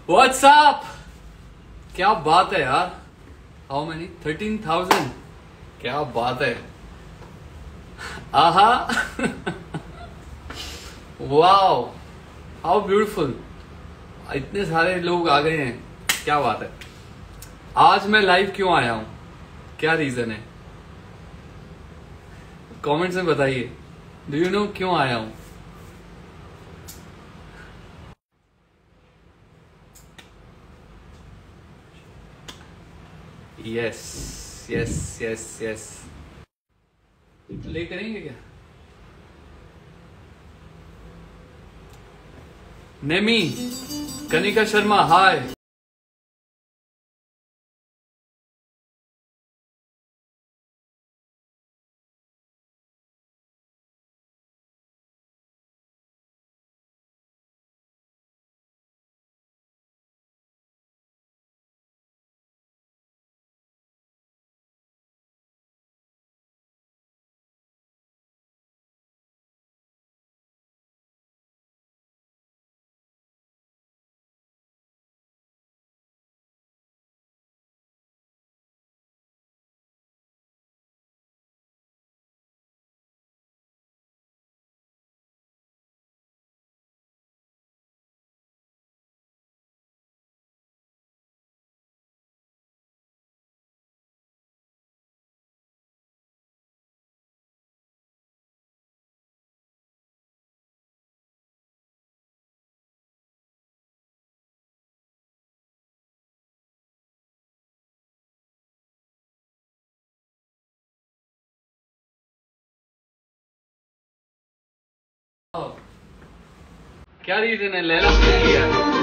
What's up? क्या बात है यार. How many? 13,000. क्या बात है. आहा. Wow. How beautiful. इतने सारे लोग आ गए हैं. क्या बात है. आज मैं लाइव क्यों आया हूं? क्या रीजन है? कमेंट्स में बताइए. डू यू नो क्यों आया हूं? Yes yes yes yes. Play करेंगे क्या? नेमी, कनिका शर्मा, हाय. क्या रीजन है? लैला ने लिया है.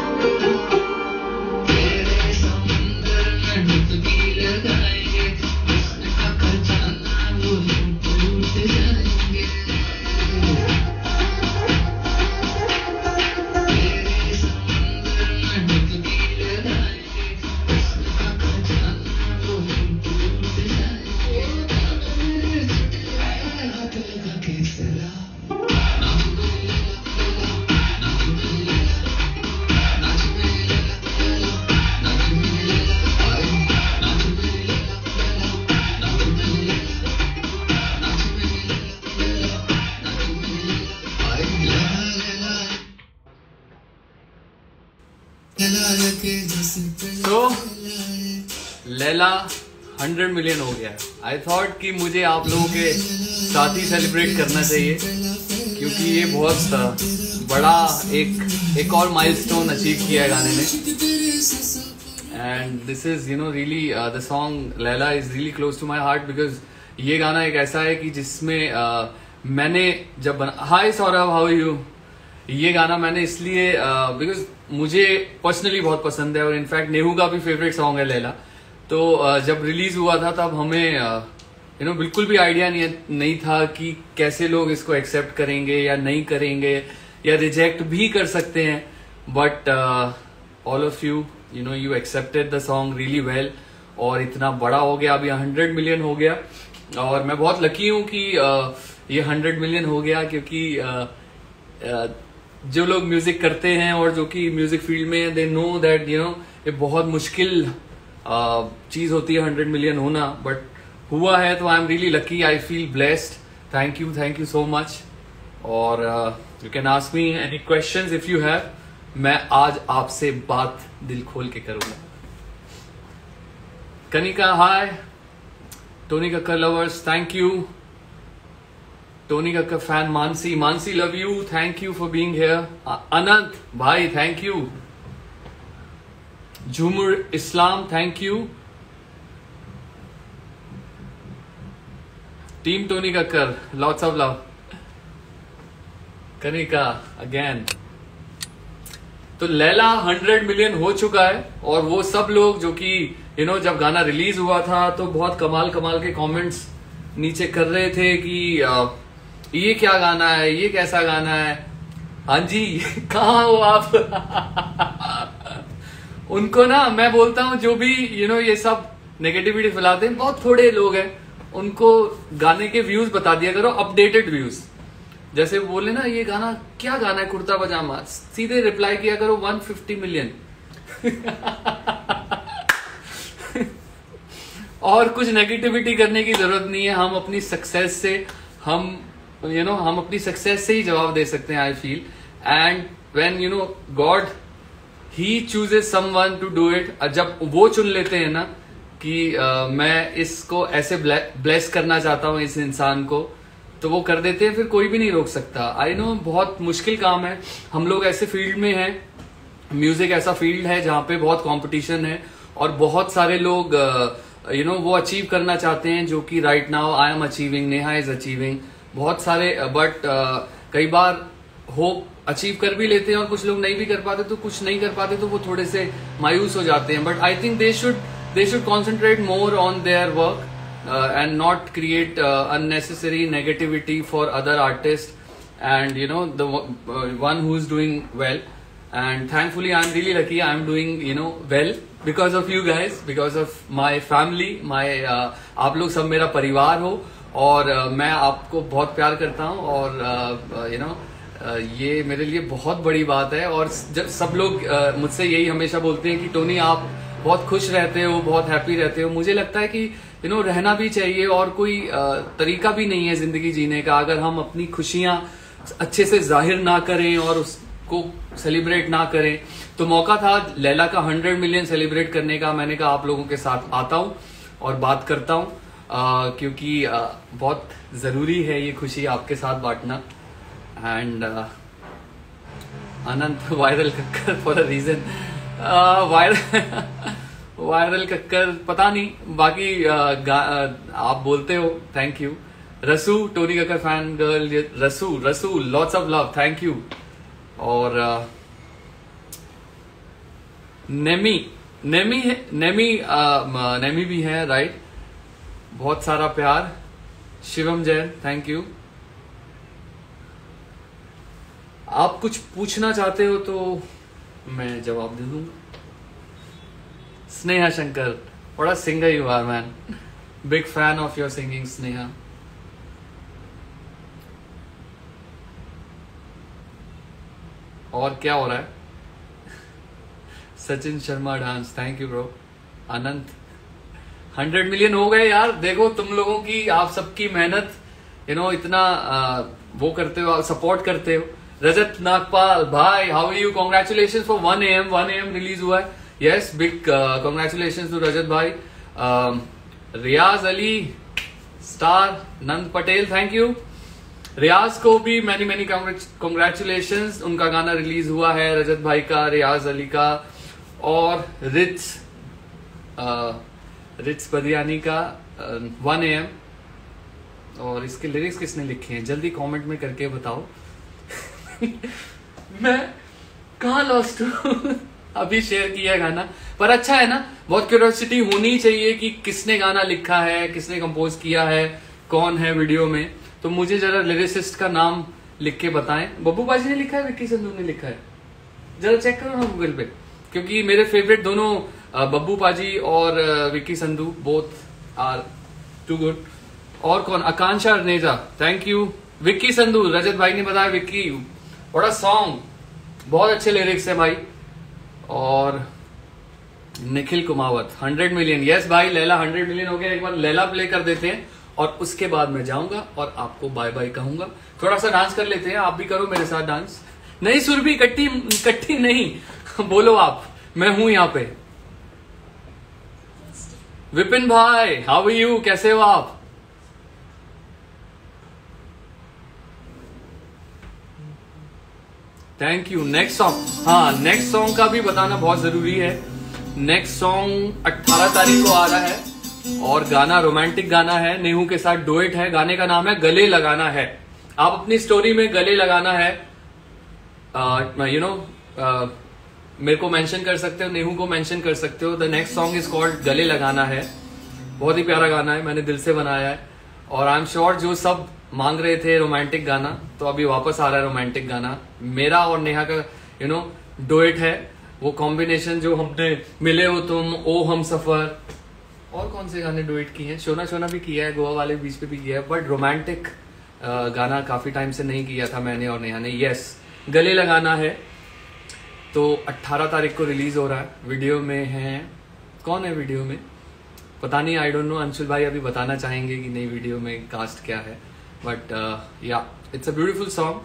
तो लैला 100 मिलियन हो गया है. आई थॉट कि मुझे आप लोगों के साथ ही सेलिब्रेट करना चाहिए, क्योंकि ये बहुत बड़ा एक और माइलस्टोन अचीव किया है गाने ने. And this is really the song Laila is really close to my heart, because ये गाना एक ऐसा है कि जिसमें मैंने जब hi Saurabh, how are you. ये गाना मैंने इसलिए बिकॉज मुझे पर्सनली बहुत पसंद है, और इनफैक्ट नेहू का भी फेवरेट सॉन्ग है लैला. तो जब रिलीज हुआ था तब हमें बिल्कुल भी आइडिया नहीं था कि कैसे लोग इसको एक्सेप्ट करेंगे या नहीं करेंगे, या रिजेक्ट भी कर सकते हैं. But all of you accepted the song really well, और इतना बड़ा हो गया. अभी 100 मिलियन हो गया, और मैं बहुत लकी हूं कि ये 100 मिलियन हो गया, क्योंकि जो लोग म्यूजिक करते हैं और जो कि म्यूजिक फील्ड में, दे नो दैट ये बहुत मुश्किल चीज होती है 100 मिलियन होना. बट हुआ है, तो I am really lucky. I feel blessed. Thank you so much. और you can ask me any questions if you have. मैं आज आपसे बात दिल खोल के करूंगा. Kanika hi. Tony Kakkar lovers, thank you. Tony Kakkar fan Mansi, Mansi love you, thank you for being here. Anant भाई thank you. Jhumar Islam thank you. Team Tony Kakkar lots of love. Kanika again. तो लैला 100 मिलियन हो चुका है और वो सब लोग जो कि जब गाना रिलीज हुआ था तो बहुत कमाल कमाल के कमेंट्स नीचे कर रहे थे कि ये क्या गाना है, ये कैसा गाना है। हाँ जी कहाँ हो आप? उनको ना मैं बोलता हूँ जो भी ये सब नेगेटिविटी फैलाते हैं, बहुत थोड़े लोग हैं, उनको गाने के व्यूज बता दिया करो, अपडेटेड व्यूज। जैसे बोले ना ये गाना क्या गाना है कुर्ता पजामा, सीधे रिप्लाई किया करो 150 मिलियन। और कुछ नेगेटिविटी करने की जरूरत नहीं है। हम अपनी सक्सेस से हम अपनी सक्सेस से ही जवाब दे सकते हैं, I feel. And when God he chooses someone to do it, जब वो चुन लेते हैं ना कि मैं इसको ऐसे ब्लेस करना चाहता हूं इस इंसान को, तो वो कर देते हैं, फिर कोई भी नहीं रोक सकता। आई नो बहुत मुश्किल काम है, हम लोग ऐसे फील्ड में हैं, म्यूजिक ऐसा फील्ड है जहां पे बहुत कंपटीशन है और बहुत सारे लोग वो अचीव करना चाहते हैं जो कि right now I am achieving, Neha is achieving, बहुत सारे। बट कई बार होप अचीव कर भी लेते हैं और कुछ लोग नहीं भी कर पाते, तो कुछ नहीं कर पाते तो वो थोड़े से मायूस हो जाते हैं। But I think they should concentrate more on their work and not create unnecessary negativity for other artists and the one who's doing well. And thankfully I'm really lucky, I'm doing well because of you guys, because of my family, my आप लोग सब मेरा परिवार हो और मैं आपको बहुत प्यार करता हूँ और ये मेरे लिए बहुत बड़ी बात है। और जब सब लोग मुझसे यही हमेशा बोलते हैं कि टोनी आप बहुत खुश रहते हो, बहुत हैप्पी रहते हो, मुझे लगता है कि रहना भी चाहिए और कोई तरीका भी नहीं है जिंदगी जीने का अगर हम अपनी खुशियां अच्छे से जाहिर ना करें और उसको सेलिब्रेट ना करें। तो मौका था लैला का 100 मिलियन सेलिब्रेट करने का, मैंने कहा आप लोगों के साथ आता हूं और बात करता हूं क्योंकि बहुत जरूरी है ये खुशी आपके साथ बांटना। And Anant viral Kakkar for a reason, viral Kakkar पता नहीं, बाकी आप बोलते हो, thank you. Rasu Tony Kakkar fan girl, Rasu lots of love, thank you. और नेमी भी है, राइट, बहुत सारा प्यार। Shivam Jain thank you. आप कुछ पूछना चाहते हो तो मैं जवाब दे दूंगा। Sneha Shankar, what a singer you are, man. Big fan of your singing, Sneha. और क्या हो रहा है? Sachin Sharma dance, thank you bro. Anant 100 million हो गए यार, देखो तुम लोगों की, आप सबकी मेहनत इतना वो करते हो, सपोर्ट करते हो। रजत नागपाल भाई, how are you? Congratulation for 1 AM release हुआ है। Yes, big congratulation to Rajat भाई। Riyaz Ali star, Nand Patel thank you. Riyaz को भी मैनी कॉन्ग्रेचुलेशंस, उनका गाना रिलीज हुआ है, रजत भाई का, रियाज अली का और रिट्स बदियानी का 1 AM। और इसके लिरिक्स किसने लिखे हैं जल्दी कमेंट में करके बताओ। मैं कहाँ लॉस्ट हूँ। अभी शेयर किया गाना, पर अच्छा है ना, बहुत क्यूरियोसिटी होनी चाहिए कि किसने गाना लिखा है, किसने कंपोज किया है, कौन है वीडियो में। तो मुझे जरा लिरिसिस्ट का नाम लिख के बताएं। बब्बू बाजी ने लिखा है, विक्की संधू ने लिखा है, जरा चेक करो ना गूगल पे, क्योंकि मेरे फेवरेट दोनों बब्बू पाजी और Vicky Sandhu, both are too good. और कौन? Akanksha Arneja thank you. Vicky Sandhu, Rajat भाई ने बताया विक्की, बड़ा सॉन्ग, बहुत अच्छे लिरिक्स है भाई। और निखिल कुमावत 100 मिलियन, यस भाई, लैला 100 मिलियन हो गया। एक बार लैला प्ले कर देते हैं और उसके बाद मैं जाऊंगा और आपको बाय बाय कहूंगा। थोड़ा सा डांस कर लेते हैं, आप भी करो मेरे साथ डांस। नहीं सुरभि, कट्टी नहीं बोलो आप, मैं हूं यहाँ पे। विपिन भाई, हाउ आर यू, कैसे हो आप? Thank you. नेक्स्ट सॉन्ग, हाँ नेक्स्ट सॉन्ग का भी बताना बहुत जरूरी है। नेक्स्ट सॉन्ग 18 तारीख को आ रहा है और गाना रोमांटिक गाना है, नेहू के साथ डुएट है। गाने का नाम है गले लगाना है। आप अपनी स्टोरी में गले लगाना है मेरे को मेंशन कर सकते हो, नेहू को मेंशन कर सकते हो। The next song is called गले लगाना है। बहुत ही प्यारा गाना है, मैंने दिल से बनाया है और आई एम श्योर जो सब मांग रहे थे रोमांटिक गाना, तो अभी वापस आ रहा है रोमांटिक गाना। मेरा और नेहा का डुएट है, वो कॉम्बिनेशन जो हमने मिले हो तुम, ओ हम सफर, और कौन से गाने डुएट किए हैं, शोना शोना भी किया है, गोवा वाले बीच पे भी किया है, बट रोमांटिक गाना काफी टाइम से नहीं किया था मैंने और नेहा ने। यस, गले लगाना है। तो 18 तारीख को रिलीज हो रहा है। वीडियो में है, कौन है वीडियो में पता नहीं, आई डोंट नो। अंशुल भाई अभी बताना चाहेंगे कि नई वीडियो में कास्ट क्या है, बट या इट्स अ ब्यूटीफुल सॉन्ग।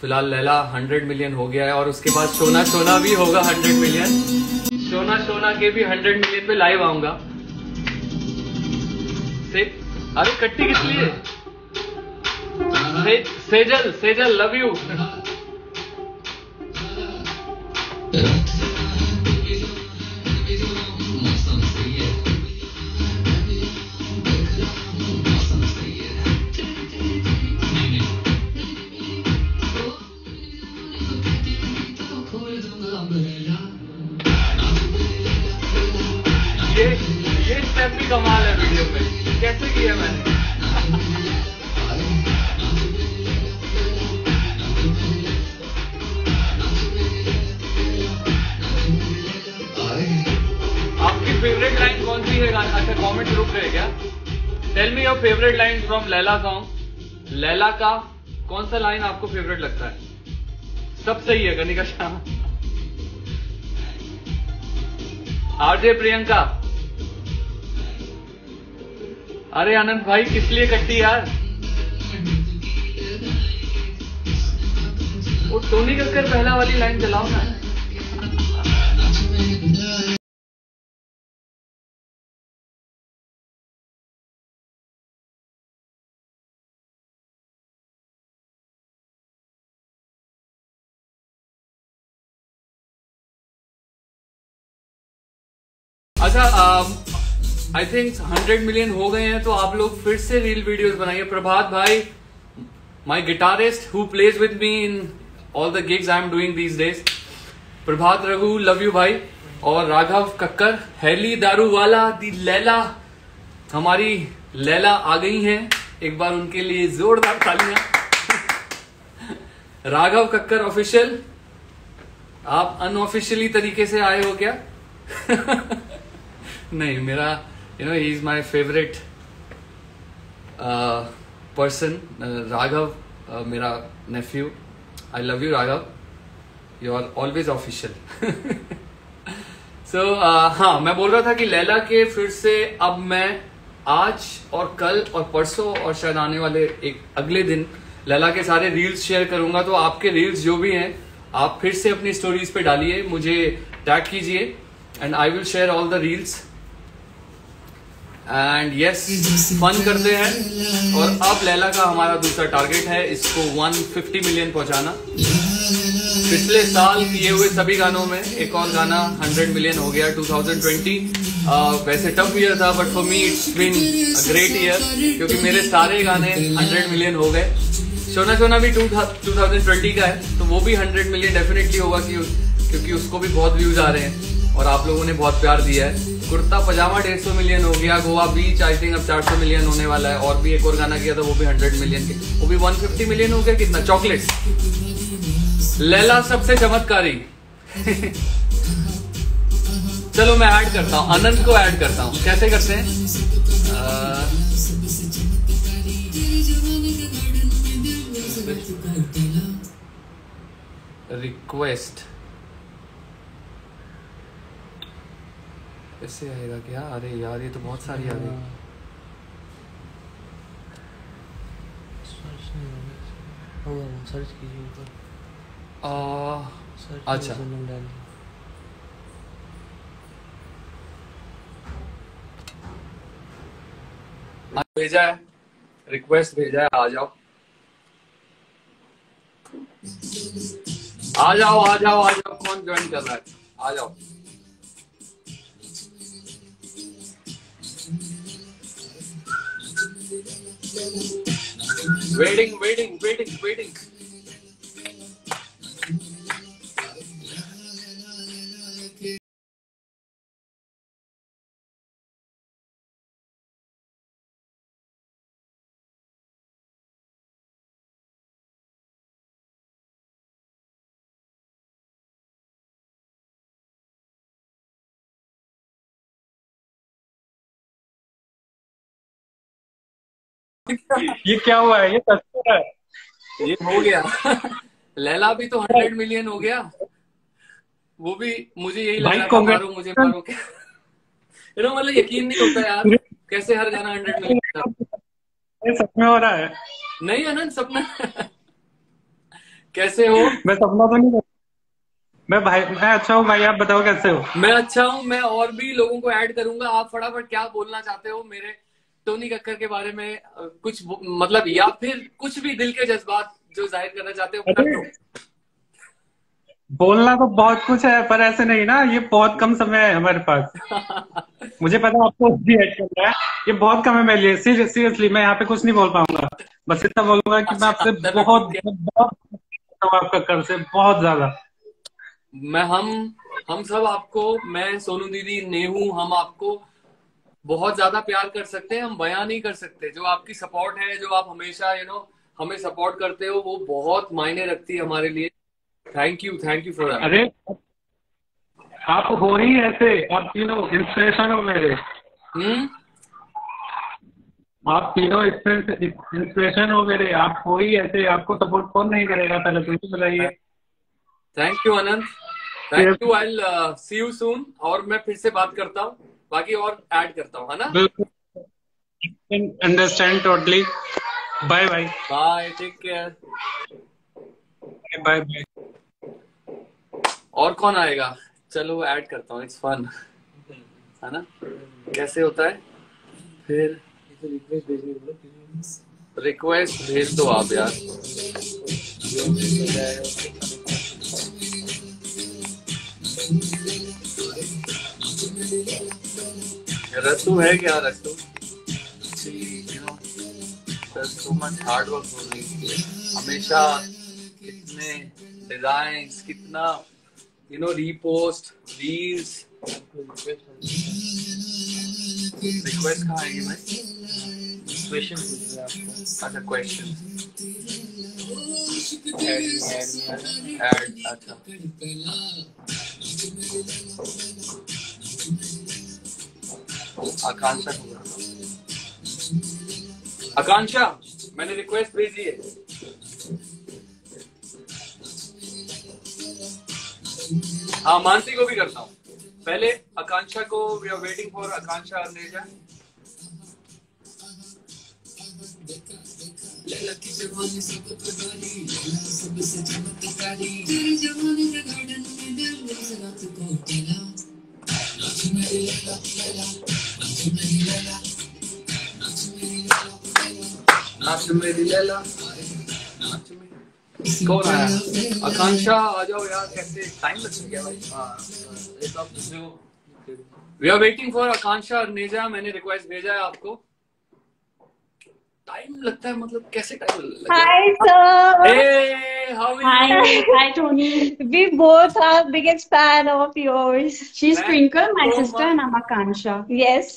फिलहाल लैला 100 मिलियन हो गया है और उसके बाद शोना शोना भी होगा 100 मिलियन। शोना शोना के भी 100 मिलियन पे लाइव आऊंगा। अरे कट्टी किस लिए? Sejal, Sejal love you. ये स्टेप भी कमाल है वीडियो में, कैसे किया मैंने। आपकी फेवरेट लाइन कौन सी है? अच्छा कमेंट रुक गए क्या? Tell me your favourite line from Laila song. Laila का कौन सा लाइन आपको फेवरेट लगता है? सब सही है। कनिका शाह, आरजे प्रियंका, अरे आनंद भाई किस लिए कट्टी यार? वो टोनी कक्कर पहला वाली लाइन चलाओ ना। अच्छा आई थिंक 100 मिलियन हो गए हैं, तो आप लोग फिर से रील वीडियोस बनाइए। प्रभात भाई, my guitarist who plays with me in all the gigs I am doing these days. Prabhat Raghu, love you भाई। और राघव कक्कर, हैली दारूवाला, दी लैला, हमारी लैला आ गई हैं, एक बार उनके लिए जोरदार तालियां। राघव कक्कर ऑफिशियल, आप अनऑफिशियली तरीके से आए हो क्या? नहीं, मेरा ही is my favourite person. Raghav मेरा nephew. I love you Raghav, you are always official. So हाँ, मैं बोल रहा था कि लैला के फिर से अब मैं आज और कल और परसों और शायद आने वाले एक अगले दिन लैला के सारे रील्स शेयर करूंगा। तो आपके रील्स जो भी हैं आप फिर से अपनी स्टोरीज पे डालिए, मुझे टैग कीजिए and I will share all the reels. And yes, fun करते हैं। और अब लैला का हमारा दूसरा टारगेट है इसको 150 मिलियन पहुंचाना। पिछले साल किए हुए सभी गानों में एक और गाना 100 मिलियन हो गया। 2020 वैसे टफ ईयर था, but for me it's been a great year, क्योंकि मेरे सारे गाने 100 मिलियन हो गए। शोना शोना भी 2020 का है, तो वो भी 100 मिलियन डेफिनेटली होगा, क्योंकि उसको भी बहुत व्यूज आ रहे हैं और आप लोगों ने बहुत प्यार दिया है। कुर्ता पजामा 150 मिलियन हो गया। गोवा बीच आई थिंक अब 400 मिलियन होने वाला है। और भी एक और गाना किया था, वो भी 100 मिलियन के, वो भी 150 मिलियन हो गया। कितना? चॉकलेट। लैला सबसे चमत्कारी। चलो मैं ऐड करता हूँ, अनंत को ऐड करता हूँ। कैसे करते हैं? रिक्वेस्ट कैसे आएगा क्या? अरे यार ये तो बहुत सारी आ गई। सर्च कीजिए। अच्छा, भेजा है, रिक्वेस्ट भेजा है, आ जाओ आ जाओ आ जाओ आ जाओ। कौन ज्वाइन कर रहा है? आ जाओ। Waiting waiting waiting waiting. ये क्या हुआ है? ये सच है? ये हो गया। लैला भी तो 100 मिलियन हो गया। वो भी मुझे यही लग भाई रहा था, मारो मुझे मारो क्या। मतलब यकीन नहीं होता यार, कैसे हर गाना 100 मिलियन था। ये सच में हो रहा है? नहीं अनंत, सपना। कैसे हो? मैं सपना तो नहीं कर... मैं अच्छा हूँ भाई, आप बताओ कैसे हो? मैं अच्छा हूँ। मैं और भी लोगों को ऐड करूंगा। आप फटाफट क्या बोलना चाहते हो मेरे टोनी कक्कर के बारे में? कुछ मतलब, या फिर कुछ भी दिल के जज्बात जो जाहिर करना चाहते हो कर अरे दो। बोलना तो बहुत कुछ है, पर ऐसे नहीं ना, ये बहुत कम समय है हमारे पास। मुझे पता है आपको भी ऐड करना है, ये बहुत कम है मेरे लिए। सीरियसली मैं यहाँ पे कुछ नहीं बोल पाऊंगा। बस इतना बोलूंगा कि मैं अच्छा आपसे चलो बहुत ठीक है। बहुत आपका कर से बहुत ज्यादा। मैं हम सब आपको, मैं सोनू दीदी, नेहू, हम आपको बहुत ज्यादा प्यार कर सकते हैं। हम बयान नहीं कर सकते। जो आपकी सपोर्ट है, जो आप हमेशा हमें सपोर्ट करते हो, वो बहुत मायने रखती है हमारे लिए। Thank you for that. अरे आप हो ही ऐसे, आप तीनों इंस्पिरेशन हो मेरे। हम्म। आप तीनों इंस्पिरेशन हो मेरे, आप हो ही ऐसे। आपको सपोर्ट कौन नहीं करेगा? पहले तुम ही बताइए। Thank you Anant, thank you. I see you soon. और मैं फिर से बात करता हूँ, बाकी और ऐड करता हूँ, है ना? बिल्कुल, understand totally. Bye bye. Bye, take care. Bye bye. और कौन आएगा? चलो ऐड करता हूँ, इट्स फन, है ना? कैसे होता है फिर? रिक्वेस्ट भेज दो आप यार। रसू है क्या? रसू सो मच हार्ड वर्क हो रही है हमेशा। कितने डिजाइन, कितना रीपोस्ट, रील्स। रिक्वेस्ट कहाँ आएगी भाई? क्वेश्चन पूछ रहे आपको। अच्छा क्वेश्चन ऐड। अच्छा आकांक्षा को, आकांक्षा मैंने रिक्वेस्ट भेजी है। हाँ मानसी को भी करता हूँ। पहले आकांक्षा को। वी आर वेटिंग फॉर आकांक्षा अर्नेजा। नाच मेरी लैला, नाच मेरी। कौन आया? आकांक्षा आ जाओ यार। कैसे टाइम लग गया भाई? वी आर वेटिंग फॉर आकांक्षा अर्नेजा। मैंने रिक्वेस्ट भेजा है आपको। टाइम लगता है, मतलब कैसे टाइम लग गया? Hi, sir. Hey, how are you? Hi, Tony. We both are biggest fan of yours. She's Thank Twinkle, you my so sister, much. and I'm Akansha. Yes,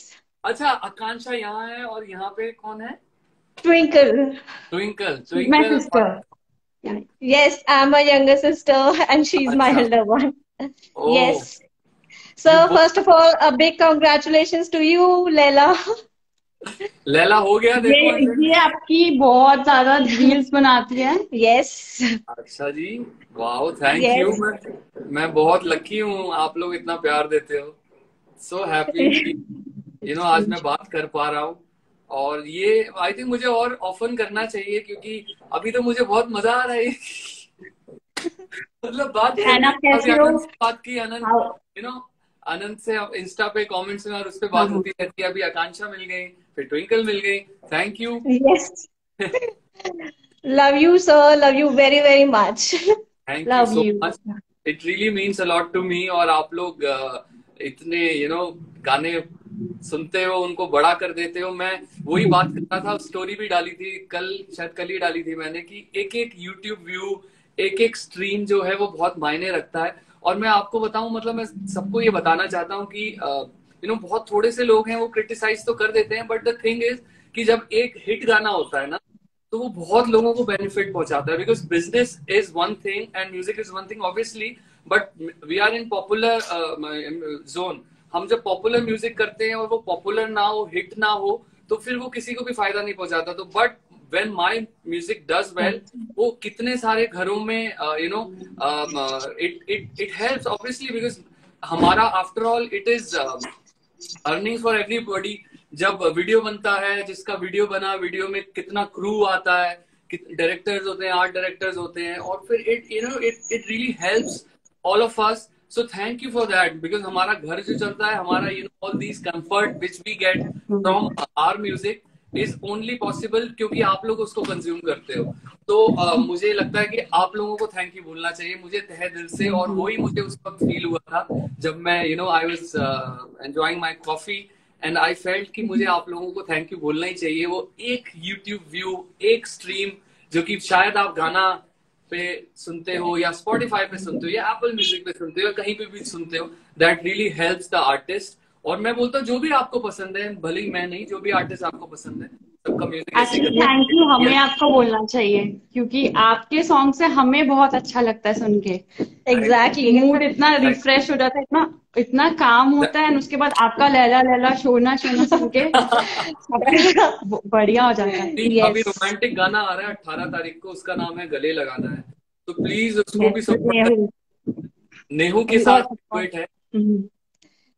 अच्छा आकांक्षा यहाँ है और यहाँ पे कौन है? Twinkle, twinkle. my twinkle sister. Yes, I'm a younger sister, and she's my अच्छा। elder one. Oh Yes. You So, both. first of all, a big congratulations to you, Leila. Laila हो गया, ये देखो 100 ये आपकी बहुत ज्यादा रील्स बनाती है। Yes, अच्छा जी, वाओ, थैंक यू। yes. मैं बहुत लकी हूँ, आप लोग इतना प्यार देते हो। सो हैप्पी कि आज मैं बात कर पा रहा हूँ। और ये आई थिंक मुझे और ऑफन करना चाहिए, क्योंकि अभी तो मुझे बहुत मजा आ रहा है। मतलब बात And करके। आप अभी कैसे हो? अनंत से बात की, अनंत How- अनंत से इंस्टा पे कमेंट्स में और उस पे हाँ, बात हाँ. होती रहती है। अभी आकांक्षा मिल गई, फिर ट्विंकल मिल गई। Thank you. Yes. Love you, sir. Love you very, very much. Thank you Love so you. Much. It really means a lot to me. और आप लोग इतने गाने सुनते हो, उनको बड़ा कर देते हो। मैं वही बात कर रहा था, स्टोरी भी डाली थी कल, शायद कल ही डाली थी मैंने, कि एक एक यूट्यूब व्यू, एक एक स्ट्रीम जो है वो बहुत मायने रखता है। और मैं आपको बताऊं, मतलब मैं सबको ये बताना चाहता हूँ कि बहुत थोड़े से लोग हैं वो क्रिटिसाइज तो कर देते हैं, बट द थिंग इज कि जब एक हिट गाना होता है ना, तो वो बहुत लोगों को बेनिफिट पहुंचाता है। Because business is one thing and music is one thing obviously, but we are in popular zone. हम जब पॉपुलर म्यूजिक करते हैं और वो पॉपुलर ना हो, हिट ना हो, तो फिर वो किसी को भी फायदा नहीं पहुंचाता। तो but when my music does well, वो कितने सारे घरों में इट हेल्प्स ऑब्वियसली, बिकॉज हमारा after all it is earning for everybody. जब वीडियो बनता है, जिसका वीडियो बना, वीडियो में कितना क्रू आता है, डायरेक्टर्स होते हैं, आर्ट डायरेक्टर्स होते हैं, और फिर it really helps all of us. So thank you for that, because हमारा घर जो चलता है, हमारा all these comfort which we get from our music is only possible क्योंकि आप लोग उसको कंज्यूम करते हो। तो मुझे लगता है कि आप लोगों को थैंक यू बोलना चाहिए मुझे तहे दिल से। और वही मुझे उस वक्त फील हुआ था जब मैं I was enjoying my coffee and I felt कि मुझे आप लोगों को थैंक यू बोलना ही चाहिए। वो एक यूट्यूब व्यू, एक स्ट्रीम, जो कि शायद आप गाना पे सुनते हो या स्पॉटिफाई पे सुनते हो या एप्पल म्यूजिक पे सुनते हो या कहीं पे भी सुनते हो, that really helps the artist. और मैं बोलता हूँ जो भी आपको पसंद है, भले ही मैं नहीं, जो भी आर्टिस्ट आपको पसंद है, सबका म्यूजिक एक्चुअली थैंक यू हमें आपको बोलना चाहिए, क्योंकि आपके सॉन्ग से हमें बहुत अच्छा लगता है सुन के। Exactly. मूड इतना रिफ्रेश हो जाता है, इतना इतना काम होता है, और उसके बाद आपका लैला लैला शोना शोना सुन के बढ़िया हो जाता है। अभी रोमांटिक गाना आ रहा है 18 तारीख को, उसका नाम है गले लगाना है, तो प्लीज उसको भी सपोर्ट करें। नेहू के साथ वेट है।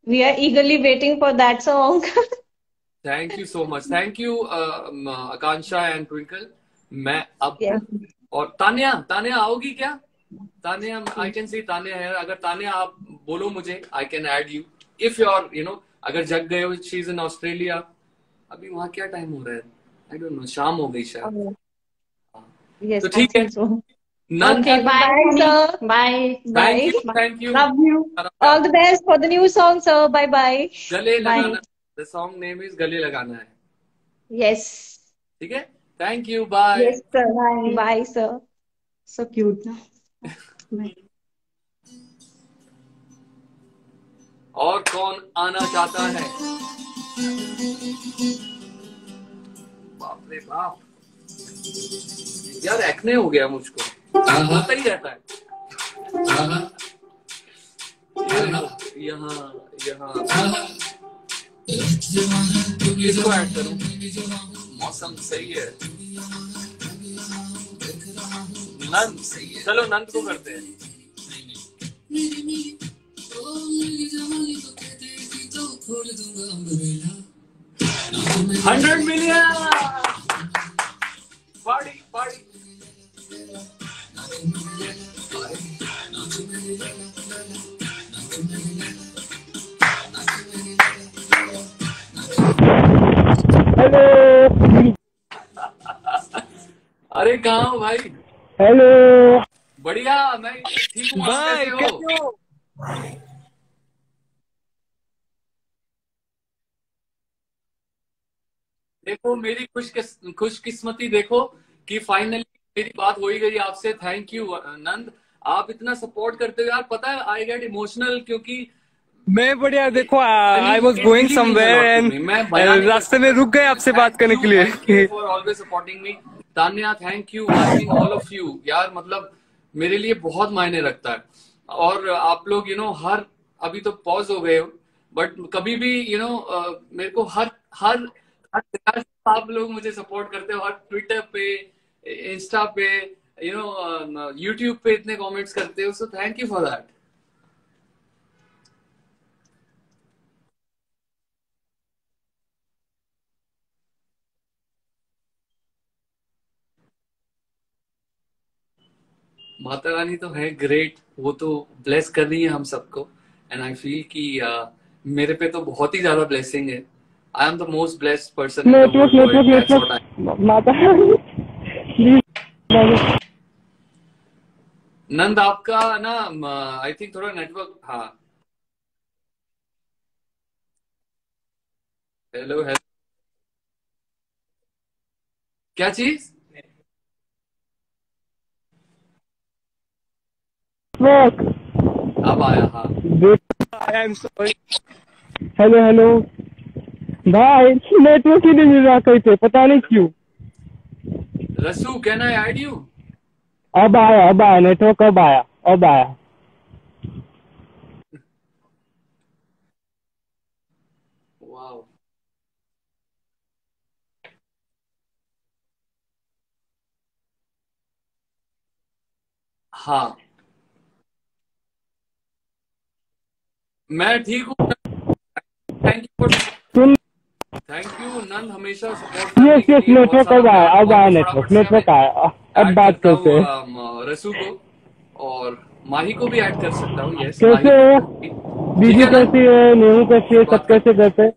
We are eagerly waiting for that song. Thank you so much. Thank you Akanksha and Twinkle. मैं अब Yes. और तान्या, तान्या आओगी क्या? Tanya, I can see Tanya है। अगर तान्या आप बोलो मुझे, I can add you if you are अगर जग गए हो। She is in Australia. अभी वहाँ क्या टाइम हो रहा है? आई डोंट नो, शाम हो गई शायद। Yes, तो I ठीक है। think so. Nand, Okay, bye, Bye, sir. Bye. Thank you. Love you. All the best for the new song, sir. Bye bye. गले Bye. लगाना, द सॉन्ग नेम इज गले लगाना है। Yes. ठीक है, thank you, bye. Yes, sir. Bye. Bye, sir. So cute ना। Bye. और कौन आना चाहता है? बाप रे बाप यार, एक्ने हो गया मुझको, होता ही रहता है। यहाँ इसको ऐड करूं, मौसम सही है। नंद, चलो नंद को करते हैं। 100 million पार्टी पार्टी। हेलो। अरे कहाँ हो भाई? हेलो। बढ़िया, मैं ठीक हूँ। आप कैसे हो? देखो मेरी खुशकिस्मती देखो कि फाइनली मेरी बात हो ही गई आपसे। थैंक यू नंद, आप इतना सपोर्ट करते हो यार। पता है आई गेट इमोशनल क्योंकि मैं बढ़िया। देखो I was going somewhere and रास्ते में रुक गए आपसे बात करने के लिए। For always supporting me. Tanya, thank you. I mean all of you यार, मतलब मेरे लिए बहुत मायने रखता है। और आप लोग हर, अभी तो पॉज हो गए हो, बट कभी भी मेरे को हर हर आप लोग मुझे सपोर्ट करते हो। हर ट्विटर पे, इंस्टा पे, यूट्यूब पे इतने कमेंट्स करते हो। सो thank you for that. Mata Rani तो है ग्रेट, वो तो ब्लेस कर रही है हम सबको। एंड आई फील कि मेरे पे तो बहुत ही ज्यादा ब्लेसिंग है। I am the most blessed person in the whole world. That's what I. माता नंद आपका ना आई थिंक थोड़ा नेटवर्क, हाँ। हेलो हेलो, क्या चीज? अब आया, हाँ। I am sorry. Hello hello भाई, नेटवर्क ही नहीं मिल रहा कहीं पे, पता नहीं क्यों। रसू, कैन आई ऐड यू? अब आया नेटवर्क, अब आया। वाओ, हाँ, मैं ठीक हूँ। थैंक यू सुन, थैंक यू नंद, हमेशा सपोर्ट यस करने के यस, लिए। बहुत नेटवर्क सारा प्यार, अब आया बहुत बड़ा व्हाट्सएप नेटवर्क आया। अब ऐड बात करता करते हैं। हूँ रसू को, और माही को भी ऐड कर सकता हूँ। यस, माही कैसे हो? ठीक दीदी है ना? कैसी है? नेहू कैसी है? सब बात कर, कैसे करते?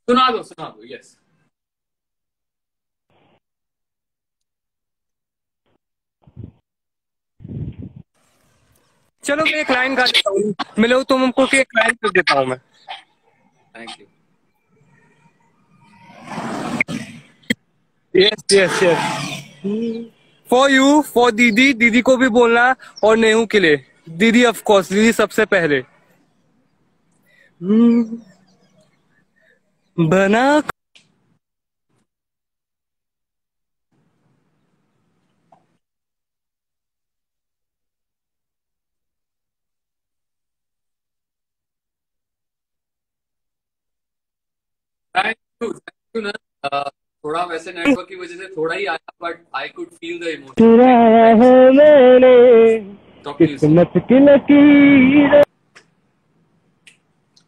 सुना दो। यस, चलो मैं एक लाइन गा देता हूँ, मिलो तुमको कि एक लाइन कर देता हूँ मैं। Thank you. Yes for you, for दीदी को भी बोलना, और नेहू के लिए। दीदी ऑफ कोर्स, दीदी सबसे पहले। बना थैंक यू ना। थोड़ा वैसे नेटवर्क की वजह से थोड़ा ही आया, but I could feel the emotion. चुराया है मैंने किस्मत की लकीर।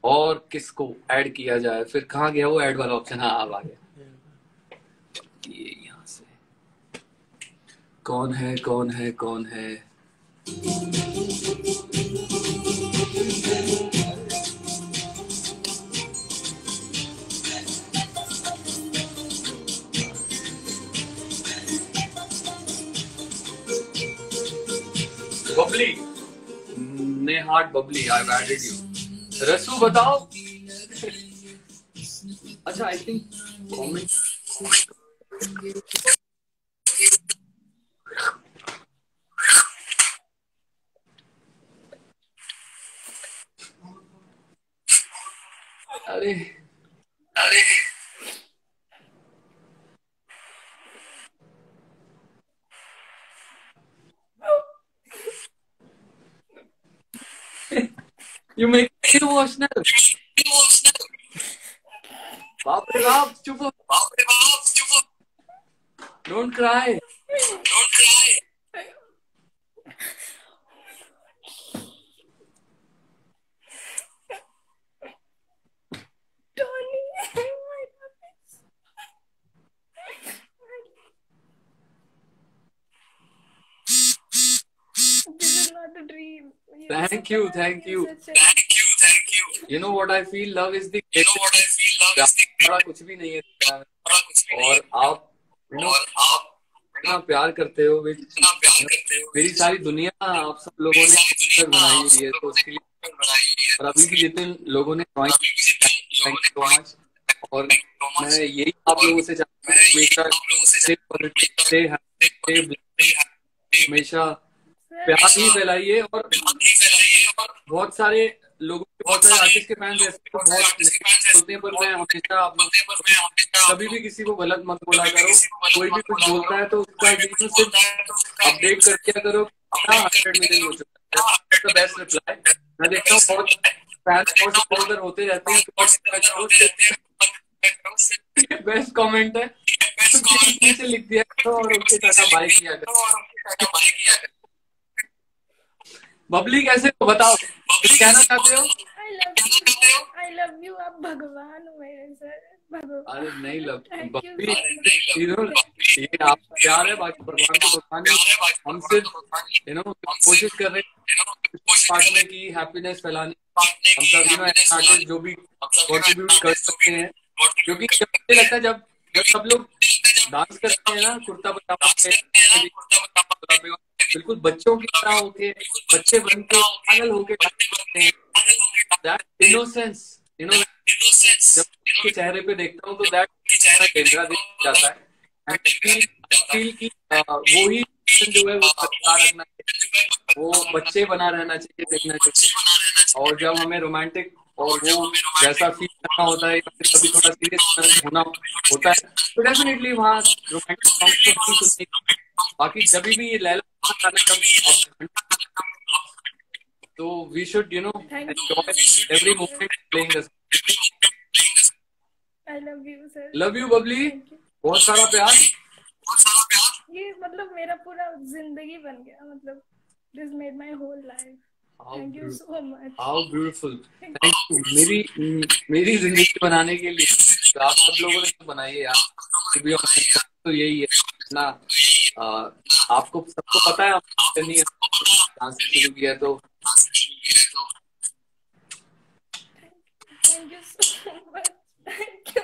और किसको ऐड किया जाए फिर? कहाँ गया वो ऐड वाला ऑप्शन? हाँ, अब आ गया। ये यहाँ से कौन है? बबली ने heart, Babli I have added you. Rasu बताओ। अच्छा, आई थिंक कमेंट। अरे यू मेक मी इमोशनल। बाप रे बाप, चुप। Don't cry. This is not a dream. Thank you. You know what I feel? Love is the बड़ा कुछ भी नहीं है दुनिया में। और आप इतना प्यार करते हो, मेरी सारी दुनिया आप सब लोगों ने तक बनाई हुई है, तो उसके लिए, और अभी भी जितने लोगों ने join, thank you so much. और मैं यही आप लोगों से चाहता हूँ, हमेशा प्यार ही फैलाइए। और बहुत सारे लोगों के, बहुत सारे आर्टिस्ट के फैंस ऐसे तो बहुत बोलते हैं, पर मैं हमेशा आप कभी भी किसी को गलत मत बोला करो। कोई भी कुछ बोलता है तो उसका सिर्फ अपडेट कर दिया करो 100 मिलियन हो चुका है। बेस्ट रिप्लाई मैं देखता हूँ, बहुत फैंस बहुत सपोर्टर होते रहते हैं। बेस्ट कमेंट है, नीचे लिख दिया करो और उनके साथ बाय किया करो। बबली कैसे हो बताओ, कुछ कहना चाहते हो? I love you. आप भगवान हो मेरे सर, भगवान। अरे नहीं लव बबली, ये आपका प्यार है, बाकी भगवान को भगवान हम सिर्फ कोशिश कर रहे हैं पार्ट में की हैप्पीनेस फैलाने, हम सब आर्टिस्ट जो भी कंट्रीब्यूट कर सकते हैं, क्योंकि मुझे लगता है जब जब सब लोग डांस करते हैं ना कुर्ता पजामा पे, बिल्कुल बच्चों की तरह होके, बच्चे बन के पागल होके डांस करते हैं, दैट इनोसेंस, जब उनके चेहरे पे देखता हूँ तो दैट कैमरा दिख जाता है। फील की वो ही जो है वो बरकरार रखना चाहिए, वो बच्चे बना रहना चाहिए, देखना चाहिए। और जब हमें रोमांटिक और वो जैसा फील करना होता है, कभी थोड़ा सीरियस होना होता है, तो डेफिनेटली वहाँ रोमांटिक सॉन्ग तो नहीं सुनते। बाकी जब भी ये लैला गाना तो we should enjoy every moment playing this. I love you sir. Love you Babli, बहुत सारा प्यार। ये मतलब मेरा पूरा जिंदगी बन गया, मतलब this made my whole life. Thank you so much. How beautiful, thank you मेरी जिंदगी बनाने के लिए आप सब लोगों ने तो बनाई है यार। तो यही है ना, आपको सबको पता है हमने डांस शुरू किया तो thank you so much, thank you.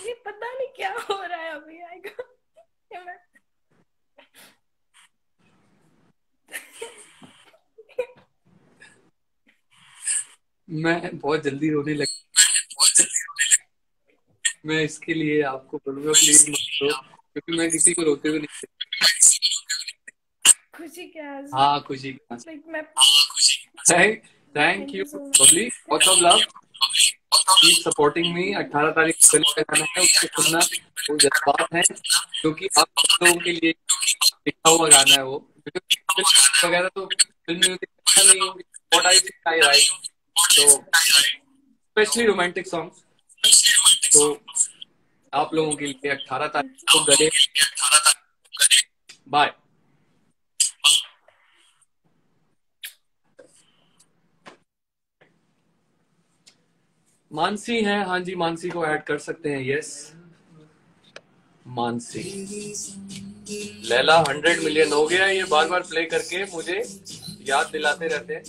ये पता नहीं क्या हो रहा है अभी। मैं बहुत जल्दी रोने लगी। मैं इसके लिए आपको बोलूंगा प्लीज मत रो, क्योंकि मैं किसी को रोते हुए नहीं देखता। खुशी क्या है? हाँ खुशी की मैं thank you Babli, lots of love, keep supporting me. 18 तारीख को फिल्म का गाना है, उसको सुनना। वो जज्बात है क्योंकि आप सब लोगों के लिए लिखा हुआ गाना है वो, वगैरह तो फिल्म म्यूजिक नहीं होगी। What I think I right, तो स्पेशली रोमांटिक सॉन्ग्स तो आप लोगों के लिए 18 तारीख को गले। बाय। मानसी है, हाँ जी मानसी को ऐड कर सकते हैं। यस मानसी। लैला 100 मिलियन हो गया, ये बार बार प्ले करके मुझे याद दिलाते रहते हैं।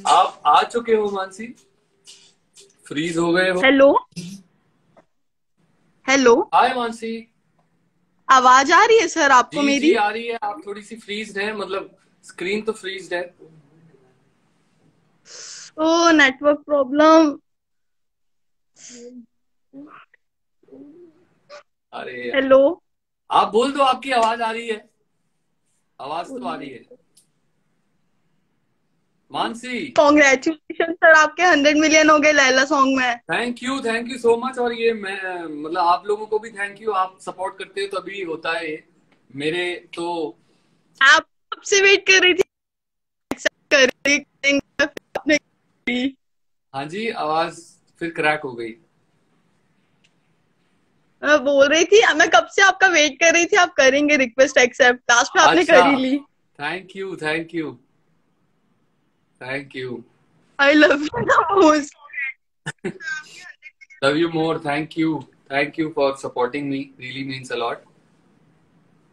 आप आ चुके हो मानसी, फ्रीज हो गए हो। हेलो हेलो, हाय मानसी, आवाज आ रही है सर आपको जी मेरी? जी आ रही है। आप थोड़ी सी फ्रीज है, मतलब स्क्रीन तो फ्रीज है। ओ नेटवर्क प्रॉब्लम। अरे हेलो, आप बोल दो, आपकी आवाज आ रही है, आवाज तो आ रही है मानसी। कॉन्ग्रेचुलेशन सर, आपके 100 मिलियन हो गए लैला सॉन्ग में। Thank you so much. और ये मैं मतलब आप लोगों को भी थैंक यू, आप सपोर्ट करते हो तभी होता है ये। मेरे तो आप कब से वेट कर रही थी, कर रही थी। हाँ जी, आवाज फिर क्रैक हो गई। मैं बोल रही थी, मैं कब से आपका वेट कर रही थी, आप करेंगे रिक्वेस्ट एक्सेप्ट, लास्ट में आपने कर ही ली। Thank you I love you most. Love you more. Thank you for supporting me, really means a lot.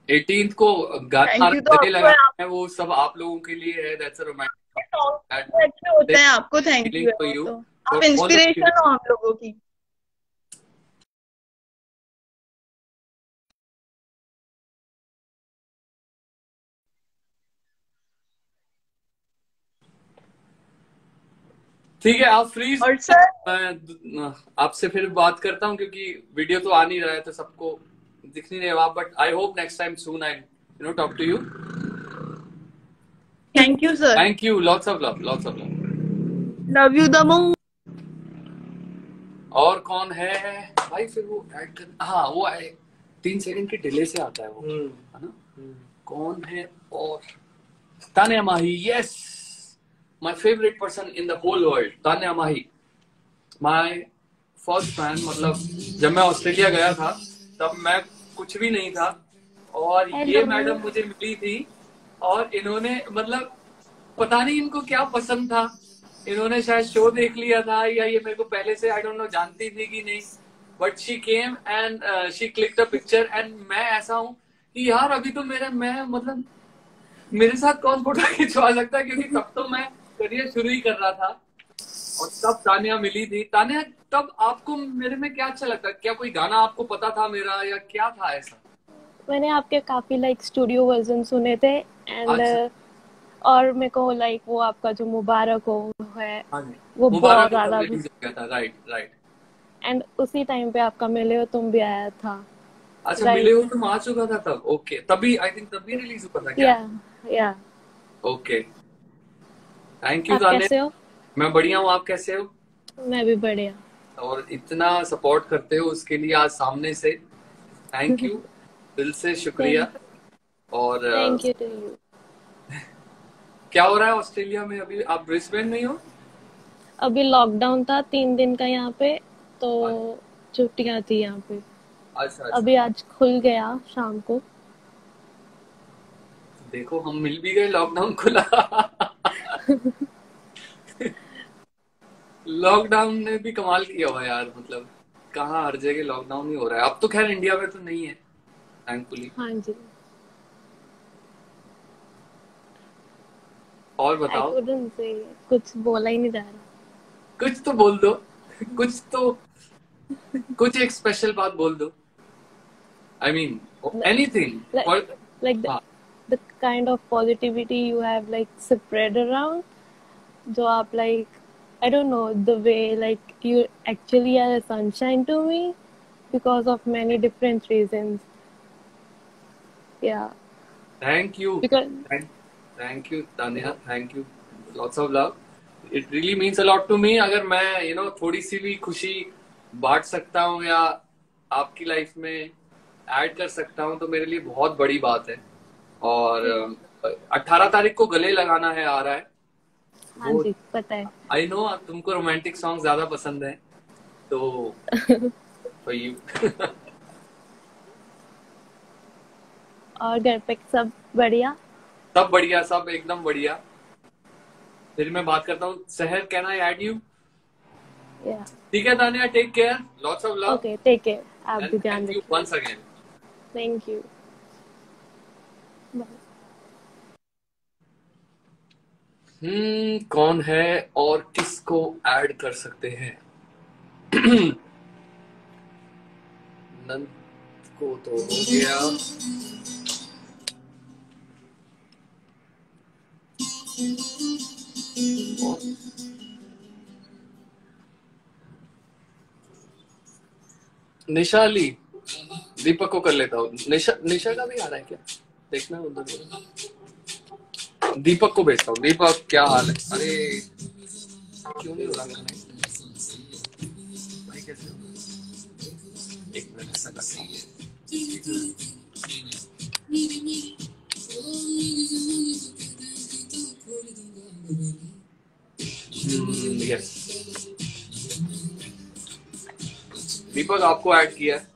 18th को गाना लगा है, वो सब आप लोगों के लिए है। दैट्स अ रोमांटिक अच्छे होते हैं, आपको थैंक यू। आप इंस्पिरेशन हो हम लोगों की। ठीक है, आप फ्रीज। और सर मैं आपसे फिर बात करता हूँ, क्योंकि वीडियो तो आ नहीं रहा है तो सबको दिख नहीं रहा। But I hope next time soon I talk to you. Thank you sir. Thank you, lots of love. Love you the most. और कौन है भाई फिर वो ऐड कर? हाँ वो 3 सेकंड के डिले से आता है वो, है ना? कौन है? और Tanya Mahi. Yes, my favourite person in the whole world, Tanya Mahi. My first fan. मतलब जब मैं ऑस्ट्रेलिया गया था तब मैं कुछ भी नहीं था और ये मैडम मुझे मिली थी और इन्होंने मतलब पता नहीं इनको क्या पसंद था, इन्होंने शायद शो देख लिया था या ये मेरे को पहले से आई डोंट नो जानती थी कि नहीं, but she came and she clicked a picture and मैं ऐसा हूँ कि यार अभी तो मैं मतलब मेरे साथ कौन फोटो खिंचवा सकता है, क्योंकि तब तो मैं करियर शुरू ही कर रहा था और तब तानिया मिली थी। तानिया तब आपको मेरे में क्या अच्छा लगता, क्या कोई गाना आपको पता था मेरा या क्या था ऐसा? मैंने आपके काफी लाइक स्टूडियो वर्जन सुने थे एंड और मेरे को लाइक वो आपका जो मुबारक हो है वो बहुत ज्यादा राइट एंड उसी टाइम पे आपका मिले हो तुम भी आया था। अच्छा मिले हो तुम आ चुका था तब? ओके तभी आई थिंक तभी रिलीज हुआ था क्या? या ओके थैंक यू। आप कैसे हो? मैं बढ़िया हूँ, आप कैसे हो? मैं भी बढ़िया। और इतना सपोर्ट करते हो उसके लिए आज सामने से थैंक यू, दिल से शुक्रिया। और थैंक यू टू यू। क्या हो रहा है ऑस्ट्रेलिया में अभी? आप ब्रिस्बेन में हो? अभी लॉकडाउन था 3 दिन का यहाँ पे, तो छुट्टियां थी यहाँ पे। अच्छा। अभी आज खुल गया शाम को। देखो हम मिल भी गए, लॉकडाउन खुला। लॉकडाउन ने भी कमाल किया हुआ यार, मतलब कहाँ हर जगह लॉकडाउन ही हो रहा है। अब तो खैर इंडिया में तो नहीं है थैंकफुली। हाँ जी। और बताओ। कुछ बोला ही नहीं जा रहा। कुछ तो बोल दो, कुछ एक स्पेशल बात बोल दो। I mean anything like the kind of positivity you have like spread around, जो आप like I don't know the way like you actually are a sunshine to me because of many different reasons. Yeah. Thank you. Thank you Tanya, thank you, lots of love. It really means a lot to me. अगर मैं थोड़ी सी भी खुशी बांट सकता हूँ या आपकी लाइफ में ऐड कर सकता हूँ तो मेरे लिए बहुत बड़ी बात है। और 18 तारीख को गले लगाना है आ रहा है। हाँ जी पता है। आई नो तुमको रोमांटिक सॉन्ग ज्यादा पसंद है तो for you. और घर पे सब बढ़िया? सब बढ़िया, सब एकदम बढ़िया। फिर मैं बात करता हूँ। सहर कैन आई ऐड यू? ठीक है Tania, take care, lots of love. Okay take care, आप भी ध्यान रखिए। Once again thank you. कौन है और किसको ऐड कर सकते हैं? नंद को तो हो गया। निशा अली, दीपक को कर लेता हूँ। निशा का भी आ रहा है क्या? देखना उधर, दीपक को भेजता हूँ। दीपक क्या हाल है? अरे क्यों नहीं हो रहा मेरा भाई? कैसे हो? एक मिनट ऐसा करते हैं। यस दीपक आपको ऐड किया है।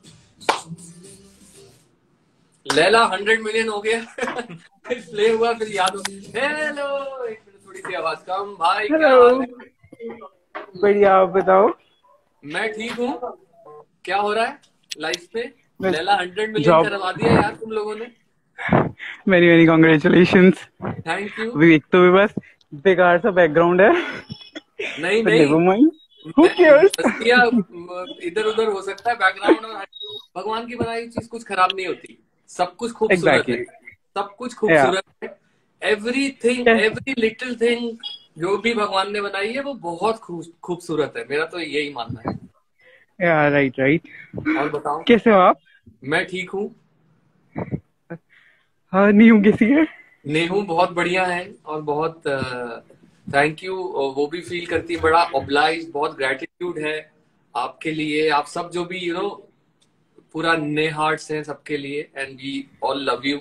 लैला 100 मिलियन हो गया। प्ले हुआ फिर याद हो। हेलो, एक मिनट थोड़ी सी आवाज कम। भाई क्या हाल है? बढ़िया, आप बताओ। मैं ठीक हूँ। क्या हो रहा है लाइफ पे? लैला 100 मिलियन करवा दिया यार तुम लोगों ने। मेरी मेरी कॉन्ग्रेचुलेशंस। Thank you. एक तो भी बस बेकार सा बैकग्राउंड है। नहीं नहीं इधर उधर हो सकता है बैकग्राउंड, और भगवान की बनाई चीज कुछ खराब नहीं होती। सब कुछ खूबसूरत है, सब कुछ खूबसूरत है। एवरीथिंग, एवरी लिटिल थिंग जो भी भगवान ने बनाई है वो बहुत खूबसूरत है। मेरा तो यही मानना है। Right right. और बताओ कैसे हो आप? मैं ठीक हूँ। हाँ, नीहू कैसी है? नेहू बहुत बढ़िया है और बहुत थैंक यू। वो भी फील करती है, बड़ा ऑब्लाइज, बहुत ग्रेटिट्यूड है आपके लिए। आप सब जो भी पूरा ने हार्ट्स हैं सबके लिए, and we all love you.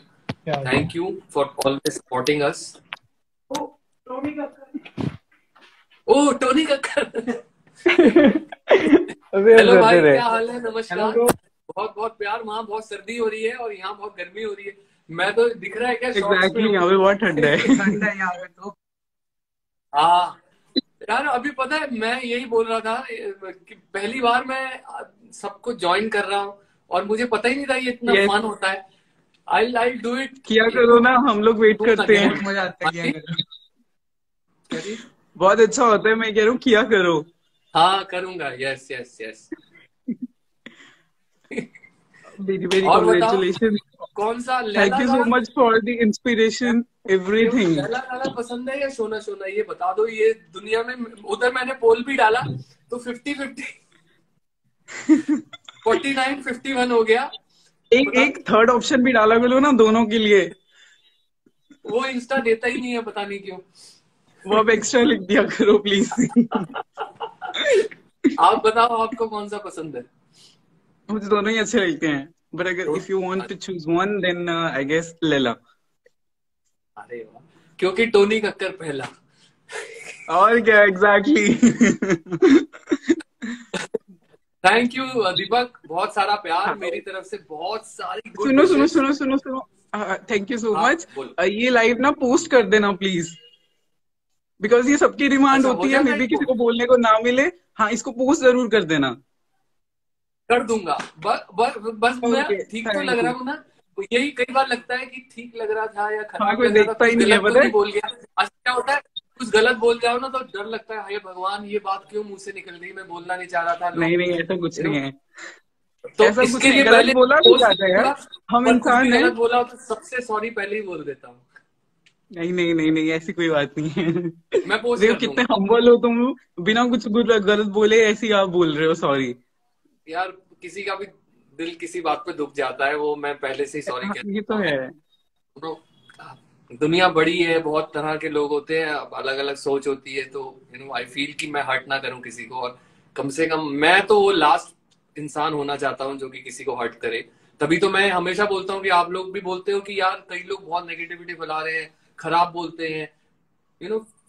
Thank you for always supporting us. Oh Tony Kakkar hello भाई, Where क्या हाल है? नमस्कार। बहुत बहुत प्यार। वहाँ बहुत सर्दी हो रही है और यहाँ बहुत गर्मी हो रही है। मैं तो दिख रहा है क्या शॉर्ट्स में Exactly, हूँ? यहाँ पे बहुत ठंडा है। ठंडा है यहाँ पे तो। हाँ यार, अभी पता है मैं यही बोल रहा था कि पहली बार मैं सबको ज्वाइन कर रहा हूँ और मुझे पता ही नहीं था ये इतना Yes, फन होता है। I do it. किया करो ना, हम लोग वेट करते हैं। बहुत मजा आता है किया करो। क्या जी? बहुत अच्छा होता है, मैं कह रहा हूँ किया करो। हाँ करूंगा। Yes yes yes. Very very और बताओ congratulations. कौन सा Thank लैला you so गाना? much for the inspiration, everything. Laila गाना पसंद है या सोना सोना? ये बता दो। ये दुनिया में उधर मैंने पोल भी डाला तो 50-50 49-51 हो गया। एक थर्ड ऑप्शन भी डाला करो ना दोनों के लिए। वो इंस्टा देता ही नहीं है, पता नहीं क्यों। वो अब एक्स्ट्रा लिख दिया करो प्लीज। आप बताओ आपको कौन सा पसंद है? मुझे दोनों ही अच्छे लगते हैं, बट अगर if you want to choose one then I guess Laila. अरे वाह, क्योंकि टोनी कक्कर पहला। और क्या, एग्जैक्टली। थैंक यू दीपक, बहुत सारा प्यार मेरी तरफ से, बहुत सारी good सुनो सुनो wishes। सुनो सुनो सुनो, थैंक यू सो हाँ, मच। बोलो। ये लाइव ना पोस्ट कर देना प्लीज, बिकॉज ये सबकी डिमांड अच्छा, हो होती है, मे जाएगा बी इसको? किसी को बोलने को ना मिले। हाँ, इसको पोस्ट जरूर कर देना। कर दूंगा। बस मैं Okay, ठीक तो thank लग रहा you. हूँ ना? यही कई बार लगता है कि ठीक लग रहा था या हाँ, खराब कोई लग रहा था, देखता ही कुछ नहीं है, गलत तो पता है? नहीं बोल गया। अच्छा क्या होता है, कुछ गलत बोल जाओ ना तो डर लगता है, हे भगवान ये बात क्यों मुंह से निकल रही, मैं बोलना नहीं चाह रहा था। नहीं नहीं, ऐसा कुछ नहीं है। तो ऐसा कुछ इसके नहीं, लिए गलत पहले बोला भी पोस्ट जाता है यार, हम और कुछ भी इंसान हैं। गलत बोला हो तो सबसे सॉरी पहले ही बोल देता हूँ। नहीं नहीं नहीं नहीं, ऐसी कोई बात नहीं है। मैं पोस्ट देखो कर कितने दूंगा हम्बल हो तुम, बिना कुछ गलत बोले ऐसी आप बोल रहे हो सॉरी। यार। किसी का भी दिल किसी बात पे दुख जाता है, वो मैं पहले से ही सॉरी ये कहता तो हूँ। है। तो दुनिया बड़ी है, बहुत तरह के लोग होते हैं, अलग अलग सोच होती है, तो आई फील कि मैं हर्ट ना करूं किसी को, और कम से कम मैं तो वो लास्ट इंसान होना चाहता हूं जो कि किसी को हर्ट करे। तभी तो मैं हमेशा बोलता हूं कि आप लोग भी बोलते हो कि यार कई लोग बहुत नेगेटिविटी फैला रहे हैं, खराब बोलते हैं,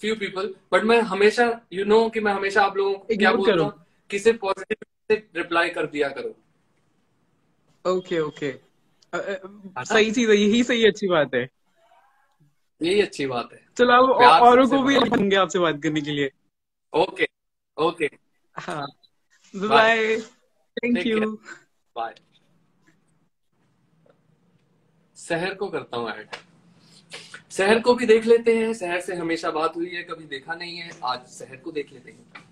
फ्यू पीपल, बट मैं हमेशा कि मैं हमेशा आप लोगों को क्या इग्नोर बोलता करो। हूँ कि सिर्फ पॉजिटिव से रिप्लाई कर दिया करो। ओके ओके, सही चीज है, यही सही अच्छी बात है। यही अच्छी बात है। चलो अब प्यार औरों सबसे को भी बड़ा। होंगे आपसे बात करने के लिए। ओके ओके, हाँ, bye, bye, thank take you. Care, bye. शहर को करता हूँ ऐड, शहर को भी देख लेते हैं। शहर से हमेशा बात हुई है, कभी देखा नहीं है, आज शहर को देख लेते हैं।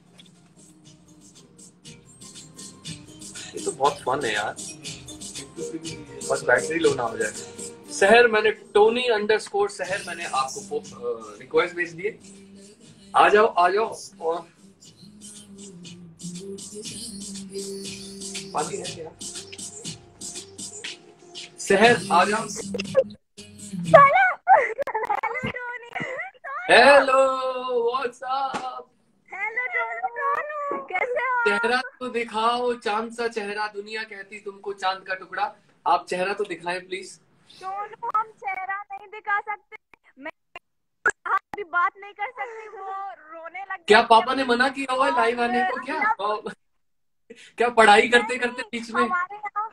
ये तो बहुत फन है यार, बस बैटरी लो ना हो जाए। शहर मैंने टोनी_शहर मैंने आपको रिक्वेस्ट भेज दिए, आ जाओ आ जाओ। और पानी है क्या? शहर आ जाओ। Hello what's up. कैसे हो? चेहरा तो दिखाओ, चांद सा चेहरा, दुनिया कहती तुमको चांद का टुकड़ा। आप चेहरा तो दिखाएं प्लीज। सोनू, हम चेहरा नहीं दिखा सकते, मैं भी बात नहीं कर सकती, वो रोने लग क्या गया। पापा ने मना किया हुआ है लाइव आने को क्या? क्या पढ़ाई करते करते बीच में? हमारे यहाँ